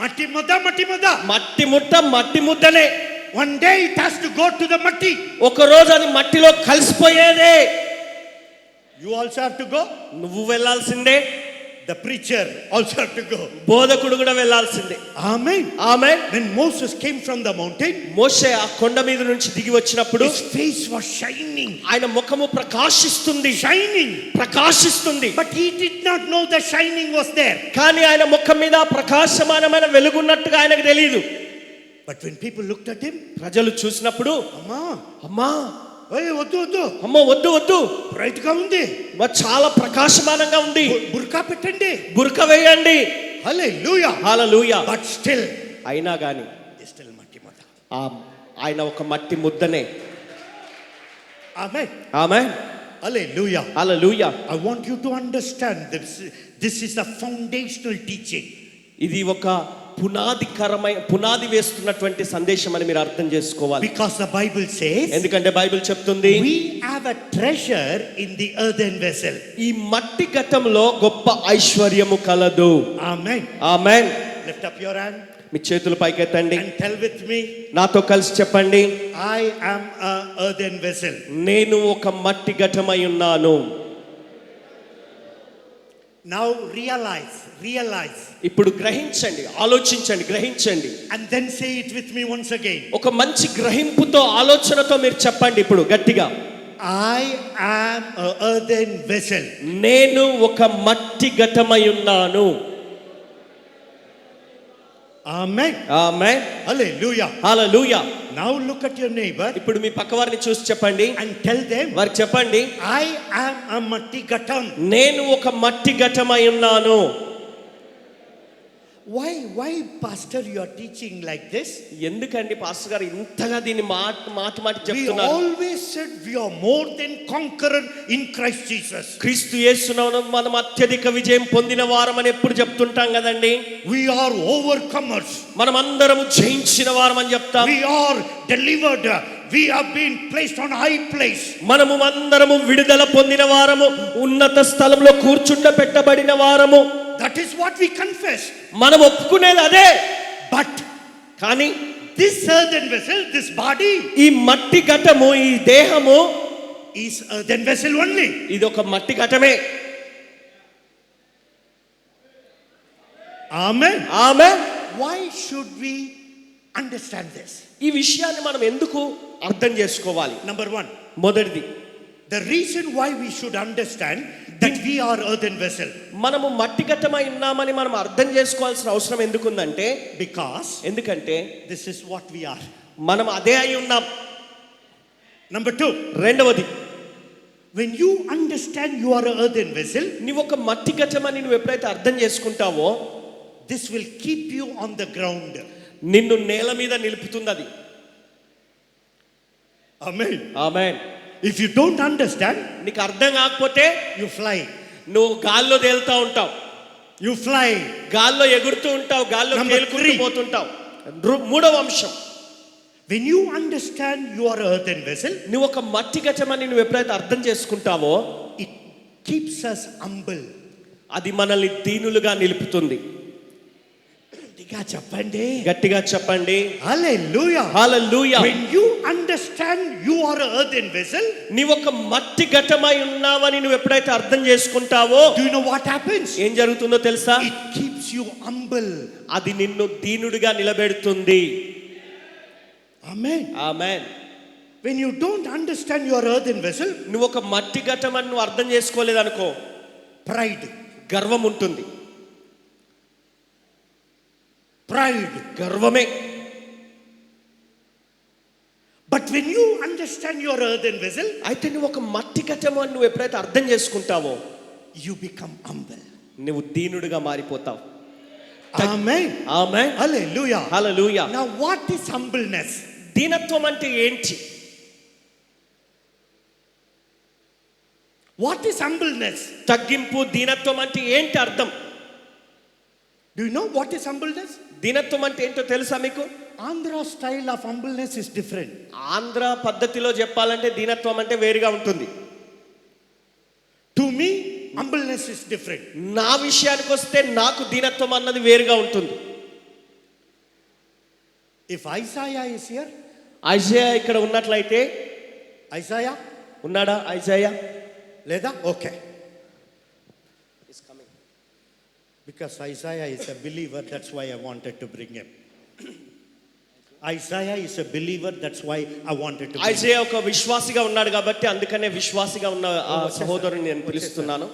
మట్టి ముద్ద మట్టి ముద్దనే. one day it has to go to the matti. ఒక రోజు అది మట్టిలో కలిసిపోయేదే. you also have to go. నువ్వు వెళ్ళాల్సిందే. the preacher also have to go. బోధకుడు కూడా వెళ్ళాల్సిందే. Amen. Amen. when Moses came from the mountain, మోషే ఆ కొండ మీద నుంచి దిగి వచ్చినప్పుడు his face was shining. ఆయన ముఖము ప్రకాశిస్తుంది. but he did not know the shining was there. కానీ ఆయన ముఖం మీద ప్రకాశమానమైన వెలుగున్నట్టుగా ఆయనకు తెలియదు. but when people looked at him, ప్రజలు చూసినప్పుడు అమ్మా వద్దు వద్దు బ్రైట్ గా ఉంది, చాలా ప్రకాశమానంగా ఉంది, బుర్కా పెట్టండి, బురక వేయండి. హల్లెలూయా. but still, అయినా గాని still మట్టి ముద్ద. ఆయన ఒక మట్టి ముద్దనే. ఆమేన్. Amen. Hallelujah. I want you to understand this is the foundational teaching. ఇది ఒక పునాది వేస్తున్నటువంటి సందేశం అని మీరు అర్థం చేసుకోవాలి. because the Bible says, ఎందుకంటే బైబిల్ చెప్తుంది, we have a treasure in the earthen vessel. ఈ మట్టి ఘటంలో గొప్ప ఐశ్వర్యము కలదు. ఆమేన్. ఆమేన్. lift up your hand. మీ చేతులు పైకెత్తండి. and tell with me, నాతో కలిసి చెప్పండి, I am a earthen vessel. నేను ఒక మట్టి ఘటమై ఉన్నాను. now realize. ఇప్పుడు గ్రహించండి, ఆలోచించండి, గ్రహించండి. and then say it with me once again. ఒక మంచి గ్రహింపుతో, ఆలోచనతో మీరు చెప్పండి ఇప్పుడు గట్టిగా, I am a earthen vessel. నేను ఒక మట్టి ఘటమై ఉన్నాను. Amen. Amen. Hallelujah. now look at your neighbor. ఇప్పుడు మీ పక్కవారిని చూసి చెప్పండి and tell them, వారికి చెప్పండి, I am a matti ghatam. నేను ఒక మట్టి ఘటమై ఉన్నాను. why pastor you are teaching like this? ఎందుకండి పాస్టర్ గారు ఇంతగా దీన్ని మాటి we చెప్తున్నారు? always said we are more than conqueror in Christ Jesus. క్రీస్తు యేసునందు మనం అత్యధిక విజయం పొందిన వారమని ఎప్పుడు చెప్తుంటాం కదండి. we are overcomers. మనం అందరము జయించిన వారమని చెప్తాం. we are delivered. we have been placed on high place. మనము అందరము విడుదల పొందిన వారము, ఉన్నత స్థలంలో కూర్చుండబెట్టబడిన వారము. that is what we confess. మనం ఒప్పుకునేది అదే. but కానీ this earthen vessel, this body, ఈ మట్టి ఘటము, ఈ దేహము is earthen vessel only. ఇది ఒక మట్టి ఘటమే. Amen. Amen. why should we understand this? ఈ విషయాన్ని మనం ఎందుకు అర్థం చేసుకోవాలి? number 1, మొదటిది, the reason why we should understand that we are earthen vessel, మనము మట్టి ఘటమై ఉన్నామని మనం అర్థం చేసుకోవాల్సిన అవసరం ఎందుకుందంటే, ఎందుకంటే this is what we are. మనం అదే అయి ఉన్నాం. number 2, రెండవది, when you understand you are an earthen vessel, నీవు ఒక మట్టి ఘటమని నువ్వు ఎప్పుడైతే అర్థం చేసుకుంటావో, this will keep you on the ground. నిన్ను నేల మీద నిలుపుతుంది అది. Amen. Amen. if you don't understand, నీకు అర్థం కాకపోతే you fly. నువ్వు గాల్లో తేలుతా ఉంటావు, you fly. గాల్లో ఎగురుతూ ఉంటావు, గాల్లో Number తేలుకుంటూ 3. పోతుంటావు. మూడవ అంశం, when you understand you are an earthen vessel, నువ్వు ఒక మట్టి ఘటమని నువ్వు ఎప్పుడైతే అర్థం చేసుకుంటావో, it keeps us humble. అది మనల్ని దీనులుగా నిలుపుతుంది. గట్టిగా చెప్పండి, hallelujah. Hallelujah. when you understand you are an earthen vessel, నీవు ఒక మట్టి ఘటమై ఉన్నావని నువ్వు ఎప్పుడైతే అర్థం చేసుకుంటావో do you know what happens? ఏం జరుగుతుందో తెలుసా? It keeps you humble. అది నిన్ను దీనుడిగా నిలబెడుతుంది. Amen. Amen. When you don't understand your earthen vessel, నువ్వు ఒక మట్టి ఘటమని నువ్వు అర్థం చేసుకోలేదనుకో, pride. గర్వం ఉంటుంది. Pride. గర్వమే. But when you understand your earthen vessel, అయితే నువ్వు ఒక మట్టి ఘటము అని నువ్వు ఎప్పుడైతే అర్థం చేసుకుంటావో you become humble. నువ్వు దీనుడిగా మారిపోతావు. Amen. Amen. Hallelujah. Hallelujah. Now what is humbleness? దీనత్వం అంటే ఏంటి? What is humbleness? తగ్గింపు. దీనత్వం అంటే ఏంటి అర్థం? Do you know what is humbleness? దీనత్వం అంటే ఏంటో తెలుసా మీకు? Andhra style of humbleness is different. Andhra పద్ధతిలో చెప్పాలంటే దీనత్వం అంటే వేరుగా ఉంటుంది. To me, humbleness is different. నా విషయానికి వస్తే నాకు దీనత్వం అన్నది వేరుగా ఉంటుంది. If Isaiah is here, Isaiah ఇక్కడ ఉన్నట్లయితే, Isaiah, ఉన్నాడా ఐజాయా? లేదా? Okay. Because Isaiah is a believer, that's why I wanted to bring him. Isaiah is a believer, that's why I wanted to bring him. Isaiah ఒక విశ్వాసిగా ఉన్నాడు కాబట్టి అందుకనే విశ్వాసిగా ఉన్న ఆ సహోదరుని నేను పిలుస్తున్నాను.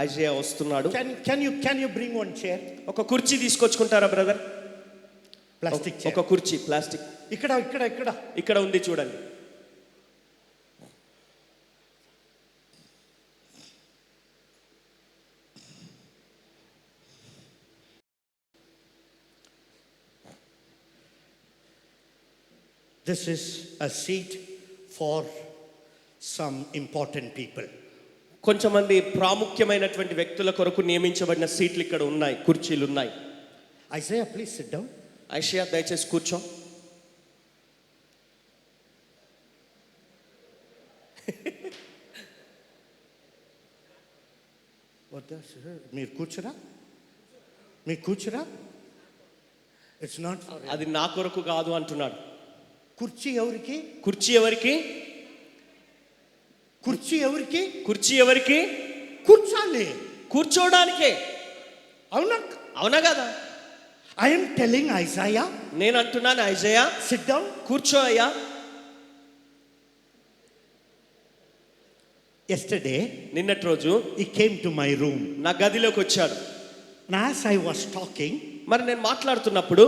ఐజాయా వస్తున్నాడు. Can you bring one chair? ఒక కుర్చీ తీసుకొచ్చుకుంటారా బ్రదర్? Plastic chair. ఒక కుర్చీ ప్లాస్టిక్ ఇక్కడ ఉంది చూడండి. This is a seat for some important people. కొంచెమంది ప్రాముఖ్యమైనటువంటి వ్యక్తుల కొరకు నియమించబడిన సీట్లు ఇక్కడ ఉన్నాయి, కుర్చీలు ఉన్నాయి. Isaiah, please sit down. Eicher దయచేసి కూర్చో. మీరు కూర్చురా. It's not for. అది నా కొరకు కాదు అంటున్నాడు. కుర్చీ ఎవరికి? కుర్చీ ఎవరికి? కుర్చీ ఎవరికి? కుర్చీ ఎవరికి? కూర్చోాలి, కూర్చోడానికే. అవునా కదా? I am telling Isaiah, నేను అంటున్నాను ఐజాయా, sit down. కూర్చో అయ్యా. Yesterday, నిన్నటి రోజు he came to my room. నా గదిలోకి వచ్చాడు. And as I was talking, మరి నేను మాట్లాడుతున్నప్పుడు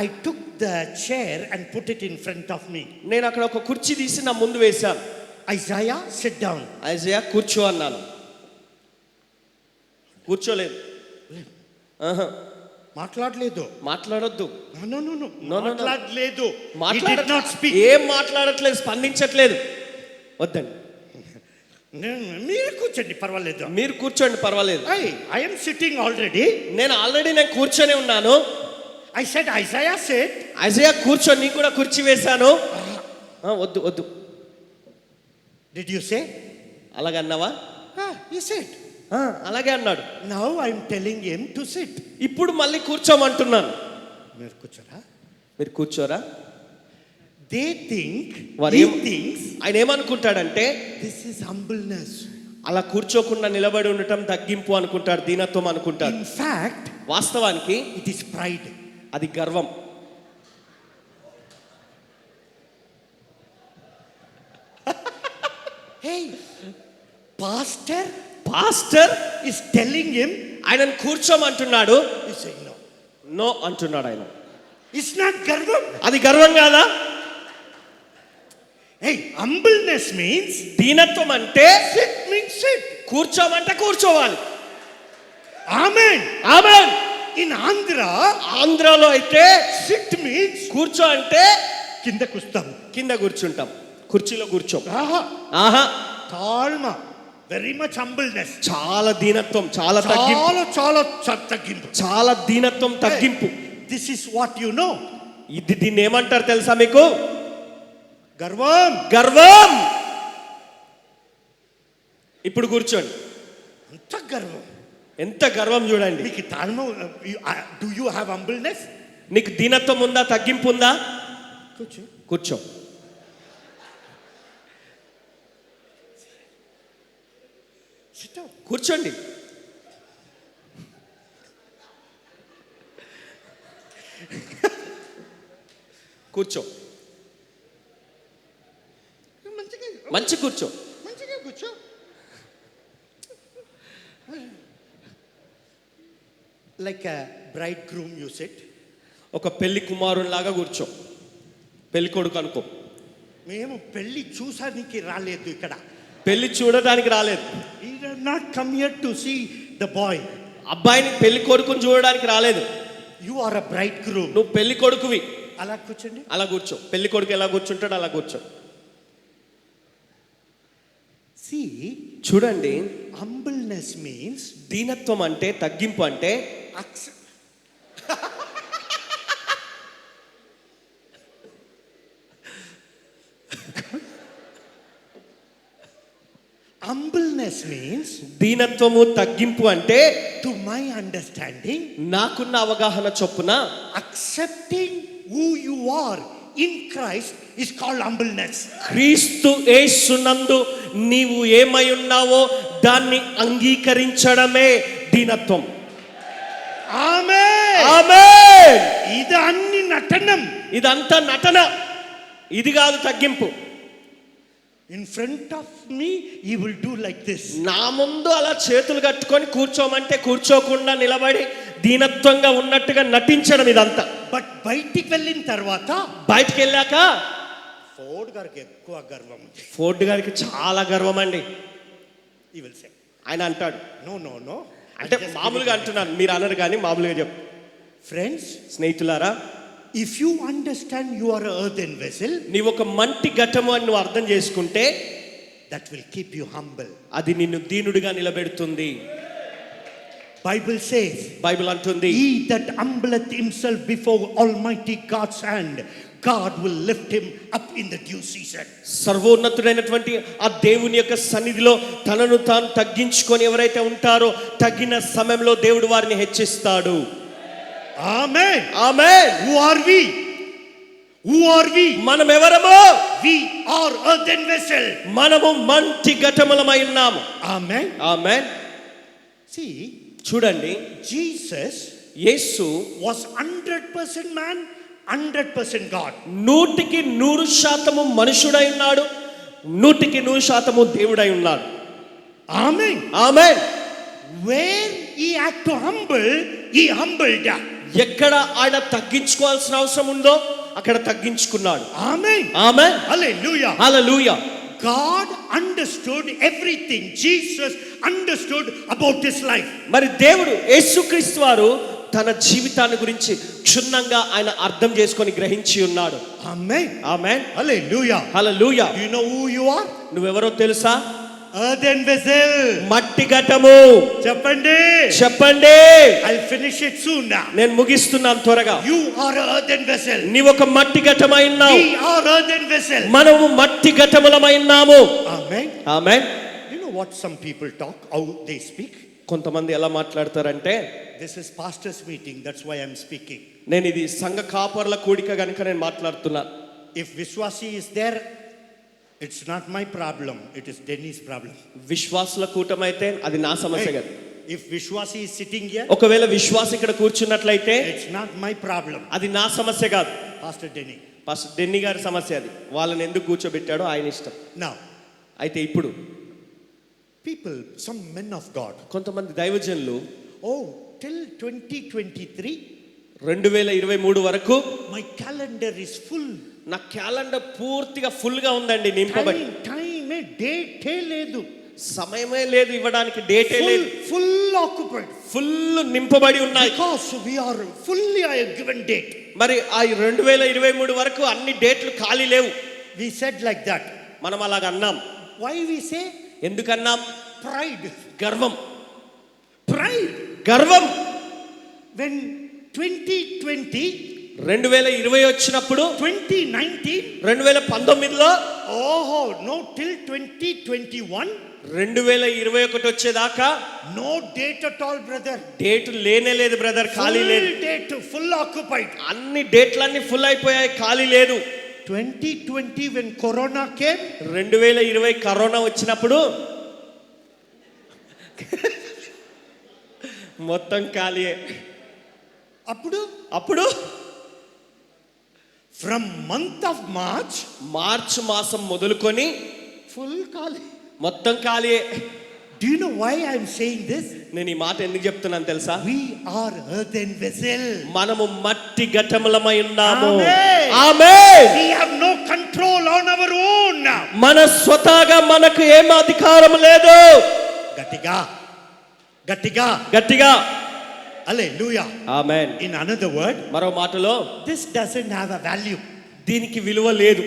I took the chair and put it in front of me. నేను అక్కడ ఒక కుర్చీ తీసి నా ముందు వేశాను. Isaiah, sit down. ఐజాయా కూర్చో అన్నాను. కూర్చోలేదు. మాట్లాడలేదు. మాట్లాడొద్దు. మాట్లాడలేదు. ఏం మాట్లాడట్లేదు, స్పందించట్లేదు. వద్దండి. మీరు కూర్చోండి, పర్వాలేదు. మీరు కూర్చోండి, పర్వాలేదు. I am sitting already. నేను కూర్చొని ఉన్నాను. I said, Isaiah, sit. Isaiah కూర్చో, నీకు కూడా కుర్చీ వేశాను. వద్దు వద్దు. Did you say? అలాగే అన్నావా? He said. అలాగే అన్నాడు. Now I am telling him to sit. ఇప్పుడు మళ్ళీ కూర్చోమంటున్నాను. మీరు కూర్చోరా. They think, he thinks, ఆయన ఏమనుకుంటాడంటే this is humbleness. అలా కూర్చోకుండా నిలబడి ఉండటం తగ్గింపు అనుకుంటాడు, దీనత్వం అనుకుంటాడు. In fact, వాస్తవానికి it is pride. అది గర్వం. Hey, pastor is telling him, ఆయనను కూర్చోమంటున్నాడు. he said no. నో అంటున్నాడు ఆయన. It's not garvam. అది గర్వం కాదా? Hey, humbleness means, దీనత్వం అంటే sit means sit. కూర్చోమంటే కూర్చోవాలి. Amen. ఆమేన్. In Andhra, ఆంధ్రాలో అయితే sit means కూర్చో అంటే కింద కూర్చుంటాం, కింద కూర్చుంటాం, కుర్చీలో కూర్చోం. ఆహా, తాల్మ. Very much humbleness. చాలా దీనత్వం, చాలా తగ్గింపు, చాలా తగ్గింపు, చాలా దీనత్వం, తగ్గింపు. This is what you know. దీన్ని ఏమంటారు తెలుసా మీకు? గర్వం. గర్వం. ఇప్పుడు కూర్చోండి. ఎంత గర్వం, ఎంత గర్వం చూడండి. మీకు తాల్మ. Do you have humbleness? నీకు దీనత్వం ఉందా, తగ్గింపు ఉందా? కూర్చో. Sit down. కూర్చోండి. కూర్చో, మంచి కూర్చో. మంచిగా కూర్చో. Like a bridegroom you sit. ఒక పెళ్లి కుమారునిలాగా కూర్చో, పెళ్లి కొడుకు అనుకో. మేము పెళ్లి చూసానికి రాలేదు ఇక్కడ. పెళ్లి చూడడానికి రాలేదు. We did not come here to see the boy. అబ్బాయిని పెళ్లి కొడుకుని చూడడానికి రాలేదు. You are a bridegroom. నువ్వు పెళ్లి కొడుకువి. అలా కూర్చోండి. అలా కూర్చో. పెళ్లి కొడుకు ఎలా కూర్చుంటాడు అలా కూర్చో. See, చూడండి, humbleness means దీనత్వం అంటే, తగ్గింపు అంటే humbleness means, దీనత్వము తగ్గింపు అంటే, to my understanding, నాకున్న అవగాహన చొప్పున accepting who you are in Christ is called humbleness. క్రీస్తు యేసునందు నీవు ఏమై ఉన్నావో దాన్ని అంగీకరించడమే దీనత్వం. ఆమేన్. ఆమేన్. ఇది అన్ని నటనం. ఇదంతా నటన, ఇది కాదు తగ్గింపు. In front of me he will do like this. నా ముందు అలా చేతులు కట్టుకొని కూర్చోమంటే కూర్చోకుండా నిలబడి దీనత్వంగా ఉన్నట్టుగా నటించడం ఇదంతా. బట్ బయటికి వెళ్ళిన తర్వాత, బయటికి వెళ్ళాక ఫోర్డ్ గారికి ఎక్కువ గర్వం ఉంది. ఫోర్డ్ గారికి చాలా గర్వం అండి. He will say, ఆయన అంటాడు, no no no, అంటే మామూలుగా అంటున్నాను, మీరు అనరు కానీ మామూలుగా చెప్పు. ఫ్రెండ్స్, స్నేహితులారా, if you understand you are an earthen vessel, నీవు ఒక మంటి ఘటము అని నువ్వు అర్థం చేసుకుంటే that will keep you humble. అది నిన్ను దీనుడిగా నిలబెడుతుంది. బైబిల్ says, బైబిల్ అంటుంది, he that humbleth himself before almighty God's hand, God will lift him up in the due season. సర్వోన్నతుడైనటువంటి ఆ దేవుని యొక్క సన్నిధిలో తనను తాను తగ్గించుకొని ఎవరైతే ఉంటారో తగిన సమయంలో దేవుడు వారిని హెచ్చిస్తాడు. ఆమేన్. ఆమేన్. Who are we? Who are we? మనం ఎవరము? We are earthen vessel. మనము మంటి ఘటములమై ఉన్నాము. Amen. ఆమేన్. See, చూడండి, Jesus Yesu was 100% man, 100% God. 100% మనుషుడై ఉన్నాడు, 100% దేవుడై ఉన్నాడు. Amen. Amen. Where he had to humble, he humbled. ఎక్కడ ఆయన తగ్గించుకోవాల్సిన అవసరం ఉందో అక్కడ తగ్గించుకున్నాడు. Amen. Amen. Hallelujah. Hallelujah. God understood everything. Jesus understood about his life. మరి దేవుడు యేసుక్రీస్తు వారు తన జీవితాన్ని గురించి క్షుణ్ణంగా ఆయన అర్థం చేసుకొని గ్రహించి ఉన్నాడు. Amen. Amen. Hallelujah. Hallelujah. Do you know who you are? నువ్వెవరో తెలుసా? Earthen vessel. మట్టి ఘటము. చెప్పండి. చెప్పండి. I'll finish it soon now. నేను ముగిస్తున్నాను త్వరగా. You are an earthen vessel. నీవు ఒక మట్టి ఘటమై ఉన్నావు. We are earthen vessel. మనము మట్టి ఘటములమై ఉన్నాము. Amen. Amen. You know what some people talk, how they speak? కొంతమంది ఎలా మాట్లాడతారంటే, This is pastor's meeting, that's why I'm speaking. నేను ఇది సంఘ కాపర్ల కూడిక గనుక నేను మాట్లాడుతున్నాను. If Vishwasi is there, it's not my problem, it is Denny's problem. విశ్వాసుల కూటమైతే అది నా సమస్య కాదు. If Vishwasi is sitting here, ఒకవేళ విశ్వాస ఇక్కడ కూర్చున్నట్లయితే it's not my problem. అది నా సమస్య కాదు, Pastor Denny. పాస్టర్ డెన్నీ గారి సమస్య. అది వాళ్ళని ఎందుకు కూర్చోబెట్టాడో ఆయన ఇష్టం. Now, అయితే ఇప్పుడు people, some men of God, కొంతమంది దైవజనులు oh, till 2023, 2023 వరకు my calendar is full. నా క్యాలెండర్ పూర్తిగా ఫుల్ గా ఉందండి, నింపబడి. Time date లేదు. సమయమే లేదు ఇవ్వడానికి, డేటే లేదు. Full occupied. ఫుల్ నింపబడి ఉన్నాయి. Because we are fully I have given date. మరి ఆ 2023 వరకు అన్ని డేట్లు ఖాళీ లేవు. We said like that. మనం అలాగ అన్నాం. Why we say? ఎందుకన్నాం? Pride. గర్వం. Pride. గర్వం. When 2020, 2020 వచ్చినప్పుడు, 2019, 2019లో, oh no, till 2021, 2021 వచ్చేదాకా no date at all, brother. Date లేనే లేదు బ్రదర్, ఖాళీ లేదు. Full date, full occupied. అన్ని డేట్లన్నీ ఫుల్ అయిపోయాయి, ఖాళీ లేదు. 2020 when corona came, 2020 కరోనా వచ్చినప్పుడు మొత్తం ఖాళీయే. అప్పుడు అప్పుడు ఫ్రమ్ మంత్ ఆఫ్ మార్చ్ మార్చి మాసం మొదలుకొని ఫుల్ ఖాళీ. మొత్తం ఖాళీయే. Do you know why I am saying this? నేను ఈ మాట ఎందుకు చెప్తున్నాను తెలుసా? We are earthen vessel. మనము మట్టి ఘటములమై ఉన్నాము. Amen. Amen. We have no control on our own. మన స్వతహాగా మనకు ఏం అధికారం లేదు. గట్టిగా గట్టిగా గట్టిగా హల్లెలూయా. ఆమేన్. In another word, మరో మాటలో this doesn't have a value. దీనికి విలువ లేదు.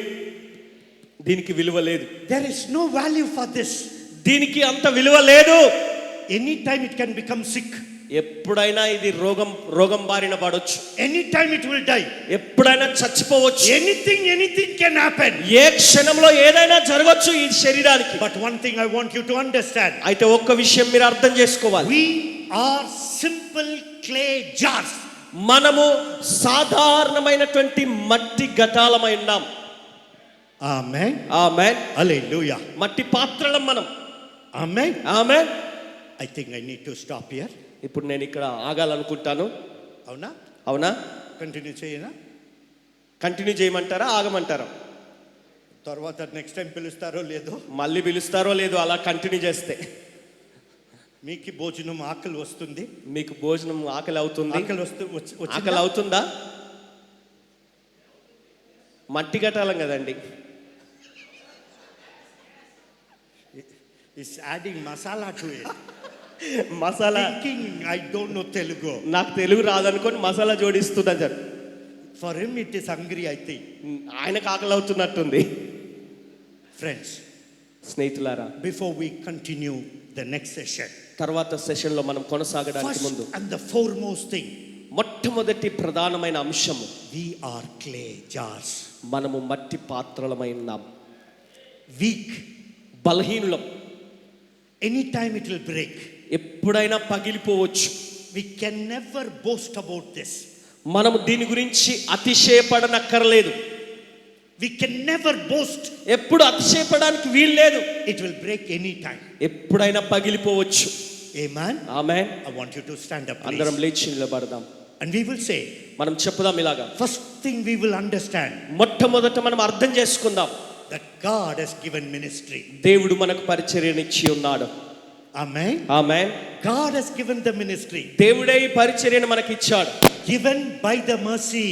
దీనికి విలువ లేదు. There is no value for this. దీనికి అంత విలువ లేదు. Anytime it can become sick. ఎప్పుడైనా ఇది రోగం బారిన పడొచ్చు. Anytime it will die. ఎప్పుడైనా చచ్చిపోవచ్చు. Anything can happen. ఏ క్షణంలో ఏదైనా జరగవచ్చు ఈ శరీరానికి. But one thing I want you to understand. అయితే ఒక్క విషయం మీరు అర్థం చేసుకోవాలి. We are simple clay jars. మనము సాధారణమైనటువంటి మట్టి ఘటాలమై ఉన్నాం. Amen. ఆమేన్. Hallelujah. మట్టి పాత్రలం మనం. Amen. Amen. I think I need to stop here. ఇప్పుడు నేను ఇక్కడ ఆగాలనుకుంటాను. అవునా? అవునా? కంటిన్యూ చేయనా? కంటిన్యూ చేయమంటారా ఆగమంటారా? తర్వాత నెక్స్ట్ టైం పిలుస్తారో లేదో. మళ్ళీ పిలుస్తారో లేదో అలా కంటిన్యూ చేస్తే. మీకు భోజనం ఆకలి వస్తుంది. మీకు భోజనం ఆకలి అవుతుంది. ఆకలి వచ్చిందా? అవుతుందా? మట్టి ఘటాలం కదండి. Is adding masala to it. Masala Thinking I don't know Telugu. నాకు తెలుగు రాదనుకొని మసాలా జోడిస్తుందా sir? For him it is hungry, I think. ఆయనకు ఆకలి అవుతున్నట్టుంది. Friends, స్నేహితులారా, before we continue the next session, తర్వాత సెషన్లో మనం కొనసాగడానికి first ముందు and the foremost thing, మొట్టమొదటి ప్రధానమైన అంశము we are clay jars. మనము మట్టి పాత్రలమై ఉన్నాం. Weak. బలహీనులం. Anytime it will break. ఎప్పుడైనా పగిలిపోవచ్చు. We can never boast about this. మనము దీని గురించి అతిశయపడనక్కర్లేదు. We can never boast. ఎప్పుడు అతిశయపడడానికి వీలు లేదు. It will break anytime. ఎప్పుడైనా పగిలిపోవచ్చు. Amen. Amen. I want you to stand up, అందరం please. లేచి నిలబడదాం. And we will say, మనం చెప్పుదాం ఇలాగా. first thing we will understand మొట్టమొదట మనం అర్థం చేసుకుందాం, that God has given ministry. దేవుడు మనకు పరిచర్యనిచ్చి ఉన్నాడు. Amen. Amen. God has given the ministry. దేవుడే ఈ పరిచర్యను మనకి ఇచ్చాడు. Given by the mercy.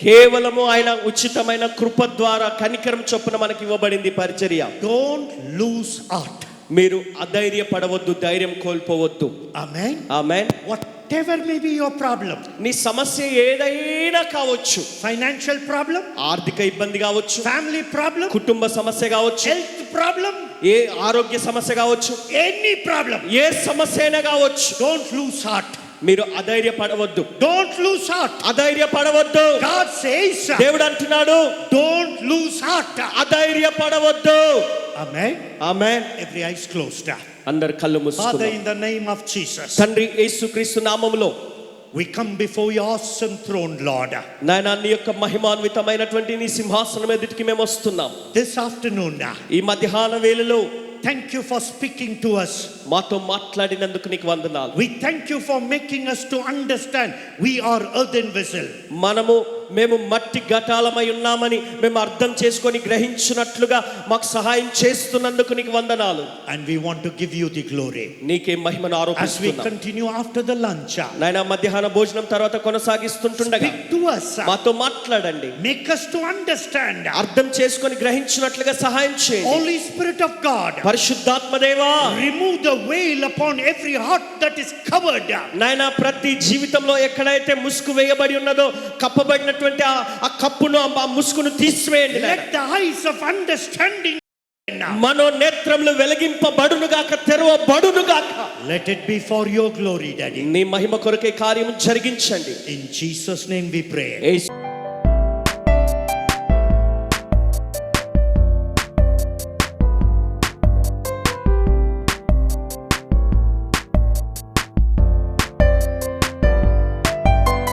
కేవలము ఆయన ఉచితమైన కృప ద్వారా కనికరం చొప్పున మనకి ఇవ్వబడింది పరిచర్య. Don't lose heart. మీరు అధైర్యపడవద్దు, ధైర్యం కోల్పోవద్దు. Amen. Amen. Whatever may be your problem. నీ సమస్య ఏదైనా కావచ్చు. Financial problem. ఆర్థిక ఇబ్బంది కావచ్చు. Family problem. కుటుంబ సమస్య కావచ్చు. Health problem. ఏ ఆరోగ్య సమస్య కావచ్చు. Any problem. ఏ సమస్య అయినా కావచ్చు. Don't lose heart. మీరు అధైర్యపడవద్దు. Don't lose heart. అధైర్యపడవద్దు. God says, దేవుడు అంటున్నాడు, don't lose heart. అధైర్యపడవద్దు. Amen. Amen. Every eyes closed. అందరు కళ్ళు Father, మూసుకుందాం. in the name of Jesus, తండ్రి యేసుక్రీస్తు నామములో we come before your awesome throne, Lord. నాయనా నీ యొక్క మహిమాన్వితమైనటువంటి నీ సింహాసనం ఎదుటికి మేము వస్తున్నాం. This afternoon, ఈ మధ్యాహ్న వేళలో thank you for speaking to us. మాతో మాట్లాడినందుకు నీకు వందనాలు. We thank you for making us to understand we are earthen vessel. మేము మట్టి ఘటాలమై ఉన్నామని మేము అర్థం చేసుకొని గ్రహించినట్లుగా మాకు సహాయం చేస్తున్నందుకు నీకు వందనాలు. And we want to give you the glory. నీకే మహిమను As we ఆరోపిస్తున్నాం. continue after the lunch, నాయనా మధ్యాహ్న భోజనం తర్వాత కొనసాగిస్తుండగా speak to us. మాతో మాట్లాడండి. Make us to understand. అర్థం చేసుకొని గ్రహించినట్లుగా సహాయం చేయండి. Holy Spirit of God, పరిశుద్ధాత్మదేవా, remove the veil upon every heart that is covered. నాయనా ప్రతి జీవితంలో ఎక్కడైతే ముసుగు వేయబడి ఉన్నదో కప్పబడినటువంటి ఆ కప్పును ఆ ముసుగును తీసివేయండి. Let the eyes of understanding, మనోనేత్రములు వెలిగింపబడునుగాక, తెరవబడునుగాక. let it be for your glory, Daddy. నీ మహిమ కొరకే కార్యము జరిగించండి. In Jesus' name we pray. Yesu